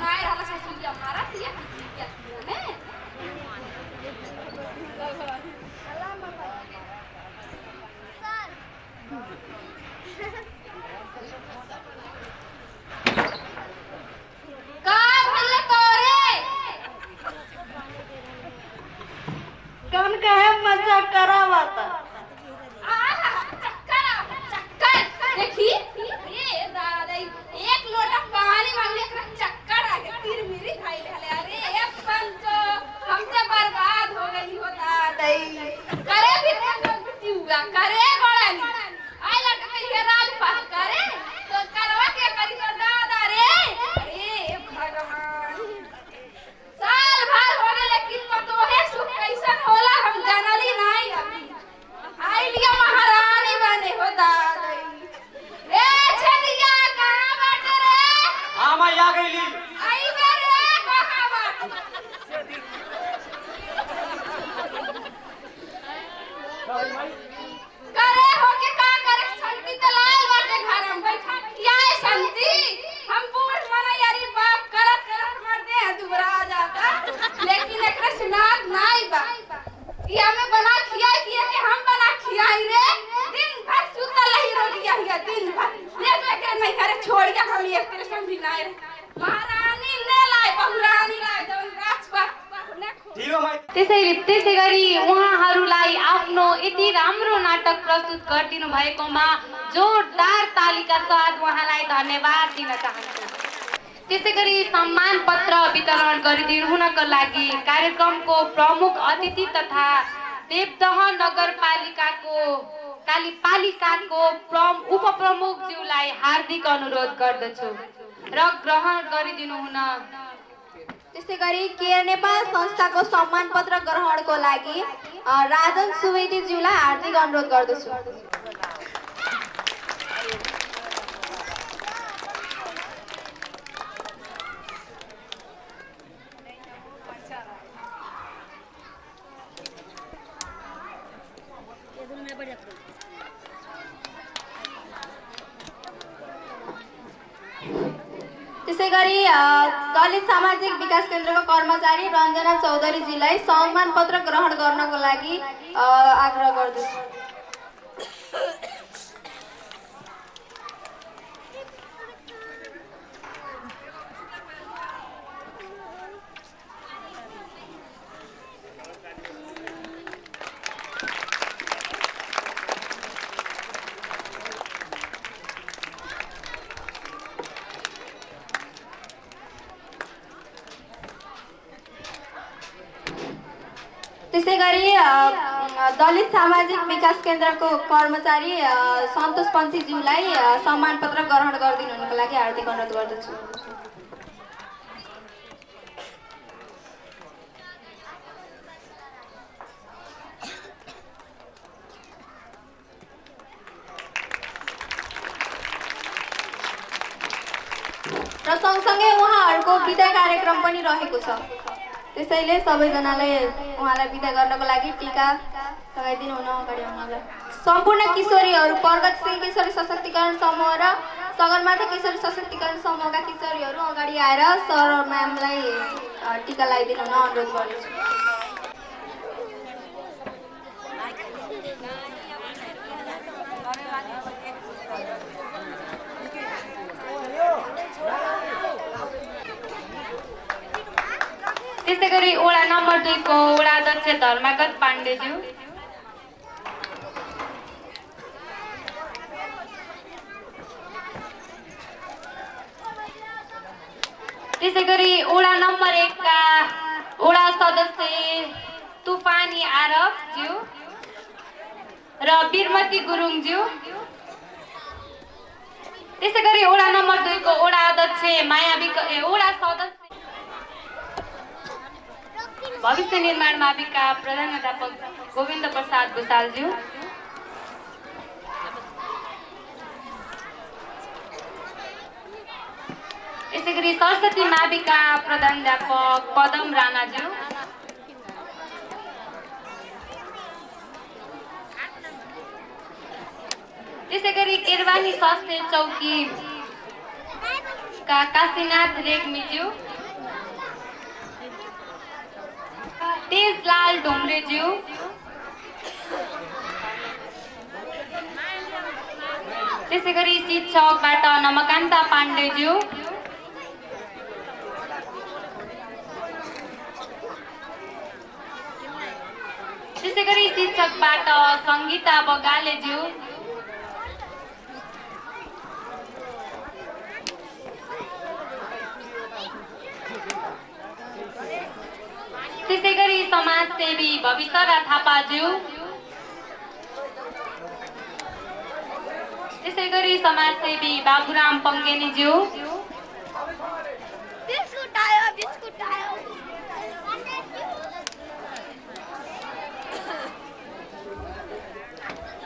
नहीं रहला से सुलिया मारा दिया ने का भले तोरे कौन कहे मजाक करावा था चक्कर देखी ये दादा एक लोटा पानी मांगले एकरा चक्कर आ गया तीर मेरी खाई ले अरे एक पंचो हमसे बर्बाद हो गई हो दादा करे भी हुआ करे गोड़ानी आई लटक ये राजपाल करे तो करवा के करी तो दादा रे अरे भगवान साल भर हो गए लेकिन पतोहे सुख कैसन होला हम जानली नहीं अभी आई लिया महारानी बने हो दादा ए छदिया कहां बाटे रे हां मैं आ गईली आई बेरे कहां बाटे करे हो के का करे शांति तलाल बाटे घर में बैठा क्या है शांति हम बूढ़ मना यारी बाप करत करत मर दे दुबरा जाता लेकिन एकरा सुनात नहीं बा ये हमें बना खियाई किए के हम बना खियाई रे दिन भर सुतल रही रोटियां हिया दिन भर लेके नहीं करे छोड़ के हम एक तरह समझी नहीं महारानी ने लाई बहुरानी लाई जवन राजपाट ठीक हो मैं त्यसै गरी उहाँहरूलाई आफ्नो यति राम्रो नाटक प्रस्तुत गरिदिनु भएकोमा जोरदार तालिका साथ उहाँलाई धन्यवाद दिन चाहन्छु। त्यसै गरी सम्मान पत्र वितरण गरिदिनु हुनको लागि कार्यक्रमको प्रमुख अतिथि तथा देवदह नगरपालिकाको उपप्रमुखज्यूलाई हार्दिक अनुरोध गर्दछु र ग्रहण गरिदिनु हुन। त्यसै गरी केयर नेपाल संस्थाको सम्मान पत्र ग्रहणको लागि राजन सुवेदीज्यूलाई हार्दिक अनुरोध गर्दछु। त्यसै गरी दलित सामाजिक विकास केन्द्रको कर्मचारी रञ्जना चौधरीजीलाई सम्मान पत्र ग्रहण गर्नको लागि आग्रह गर्दछु। त्यसै गरी दलित सामाजिक विकास केन्द्रको कर्मचारी सन्तोष पन्थीज्यूलाई सम्मान पत्र ग्रहण गरिदिनु हुनको लागि हार्दिक अनुरोध गर्दछु। र सँगसँगै उहाँहरूको विदा कार्यक्रम पनि रहेको छ। त्यसैले सबैजनाले उहाँलाई बिदा गर्नको लागि टीका लगाइदिनु हुन अगाडि आउनुहोला। सम्पूर्ण किशोरीहरू प्रगतिशील किशोरी सशक्तिकरण समूह र सगरमाथा किशोरी सशक्तिकरण समूहका किशोरीहरू अगाडि आएर सर म्यामलाई टीका लगाइदिनु हुन अनुरोध गर्दछु। त्यसै गरी वडा नम्बर 2 को वडा अध्यक्ष धर्मागत पाण्डेज्यू, त्यसै गरी वडा नम्बर 1 का वडा सदस्य तुफानी आरबज्यू र वीरमती गुरुङज्यू, त्यसै गरी वडा नम्बर 2 को वडा अध्यक्ष वडा सदस्य भविष्य निर्माण माविका प्रधानाध्यापक गोविन्द प्रसाद भूषालज्यू, त्यसै गरी सरस्वती माविका प्रधानाध्यापक पदम राणाज्यू, त्यसै गरी केरवानी स्वास्थ्य चौकी का काशीनाथ रेग्मीज्यू, गोपाल ढुम्रेज्यू, त्यसै गरी शिक्षकबाट नमकान्ता पाण्डेज्यू, त्यसै गरी शिक्षकबाट सङ्गीता बगालेज्यू, त्यसै गरी समाजसेवी भविष्यरा थापाज्यू, त्यसै गरी समाजसेवी बाबुराम पङ्गेनीज्यू,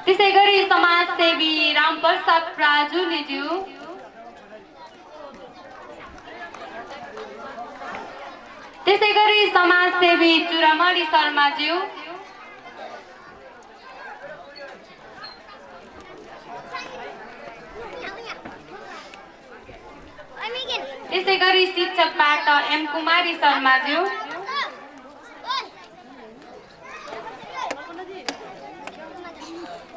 त्यसै गरी समाजसेवी रामप्रसाद प्राजुलीज्यू, त्यसै गरी समाजसेवी चुरामणी शर्माज्यू, त्यसै गरी शिक्षकबाट एम कुमारी शर्माज्यू,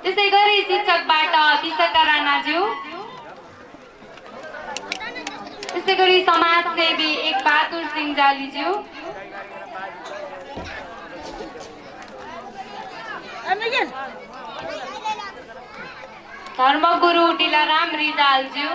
त्यसै गरी शिक्षकबाट विशाखा राणाज्यू, त्यसै गरी समाजसेवी एक बहादुर सिंह जालीज्यू, धर्मगुरु डिलाराम रिजालज्यू,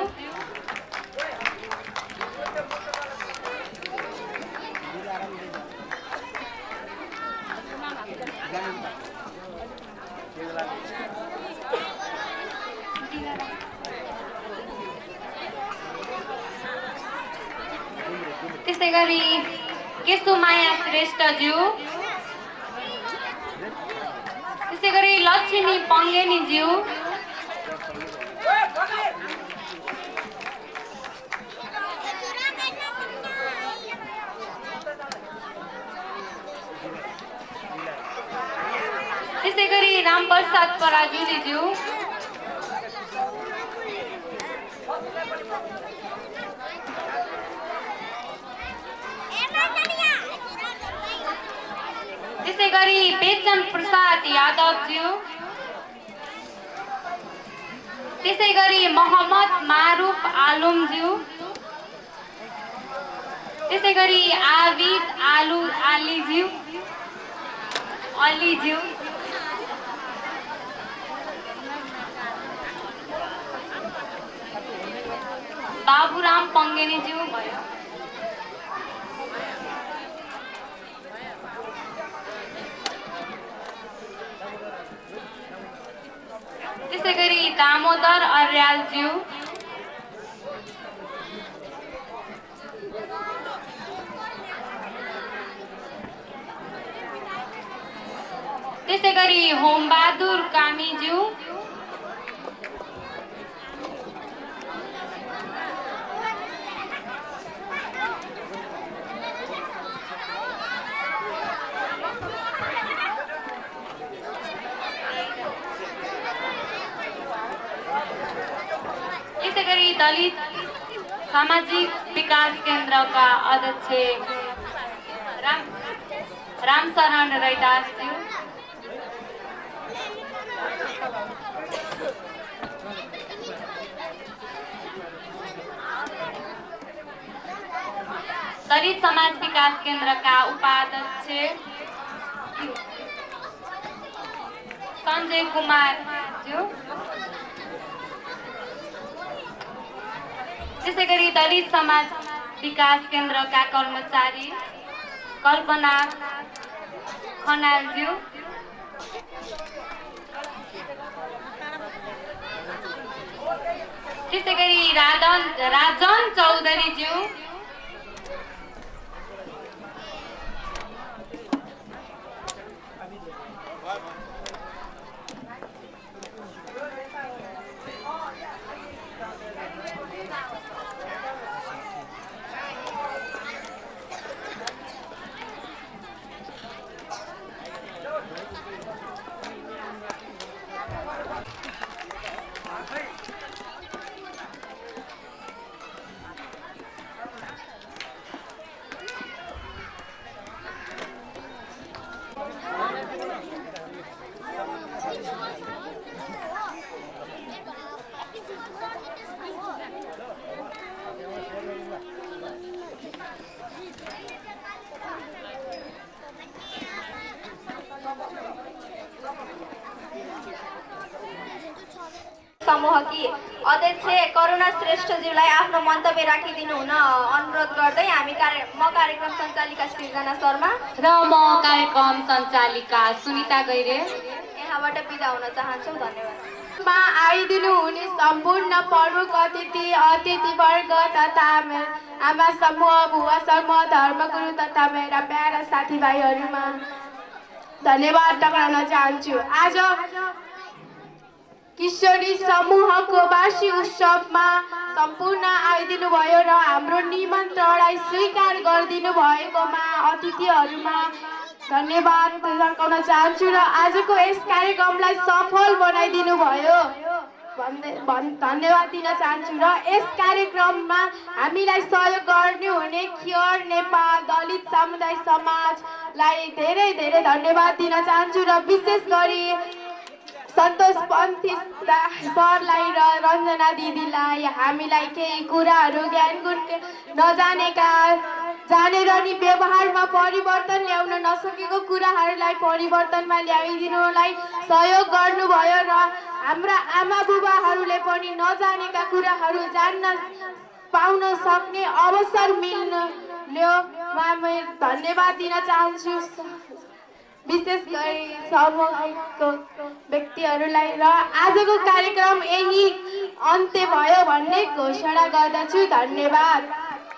त्यसै गरी केशुमाया श्रेष्ठज्यू, त्यसै गरी लक्ष्मी पङ्गेनीज्यू, त्यसै गरी रामप्रसाद पराजुलीज्यू, त्यसै गरी बेचन प्रसाद यादवज्यू, त्यसै गरी मोहम्मद मारुफ आलमज्यू, त्यसै गरी आबिद अलीज्यू, बाबुराम पङ्गेनीज्यू भयो। त्यसै गरी दामोदर अर्यालज्यू, त्यसै गरी होमबहादुर कामीज्यू, त्यसै गरी दलित सामाजिक विकास केन्द्रका अध्यक्ष रामशरण रैदासज्यू, दलित समाज विकास केन्द्रका उपाध्यक्ष सञ्जय कुमारज्यू, त्यसै गरी दलित समाज विकास केन्द्रका कर्मचारी कल्पना खनालज्यू, त्यसै गरी राजन चौधरीज्यू, समूहकी अध्यक्ष करुणा श्रेष्ठज्यूलाई आफ्नो मन्तव्य राखिदिनु हुन अनुरोध गर्दै म कार्यक्रम सञ्चालिका सृजना शर्मा र म कार्यक्रम सञ्चालिका सुनिता गैरे यहाँबाट बिदा हुन चाहन्छु। धन्यवाद। मा आइदिनु हुने सम्पूर्ण प्रमुख अतिथिवर्ग तथा आमा समूह, बुवा समूह, धर्मगुरु तथा मेरा प्यारा साथीभाइहरूमा धन्यवाद टक्राउन चाहन्छु। आज किशोरी समूहको वार्षिक उत्सवमा सम्पूर्ण आइदिनु भयो र हाम्रो निमन्त्रणलाई स्वीकार गरिदिनु भएकोमा अतिथिहरूमा धन्यवाद टक्राउन चाहन्छु र आजको यस कार्यक्रमलाई सफल बनाइदिनु भयो धन्यवाद दिन चाहन्छु। र यस कार्यक्रममा हामीलाई सहयोग गर्नुहुने खियर नेपाल दलित समुदाय समाजलाई धेरै धेरै धन्यवाद दिन चाहन्छु र विशेष गरी सन्तोष पन्थी सरलाई र रञ्जना दिदीलाई हामीलाई केही कुराहरू ज्ञान गुण नजानेका जानेर नि व्यवहारमा परिवर्तन ल्याउन नसकेको कुराहरूलाई परिवर्तनमा ल्याइदिनुलाई सहयोग गर्नुभयो र हाम्रा आमा बुबाहरूले पनि नजानेका कुराहरू जान्न पाउन सक्ने अवसर मिल्यो धन्यवाद दिन चाहन्छु। विशेष गरी समूहको व्यक्तिहरूलाई र आजको कार्यक्रम यही अन्त्य भयो भन्ने घोषणा गर्दछु। धन्यवाद।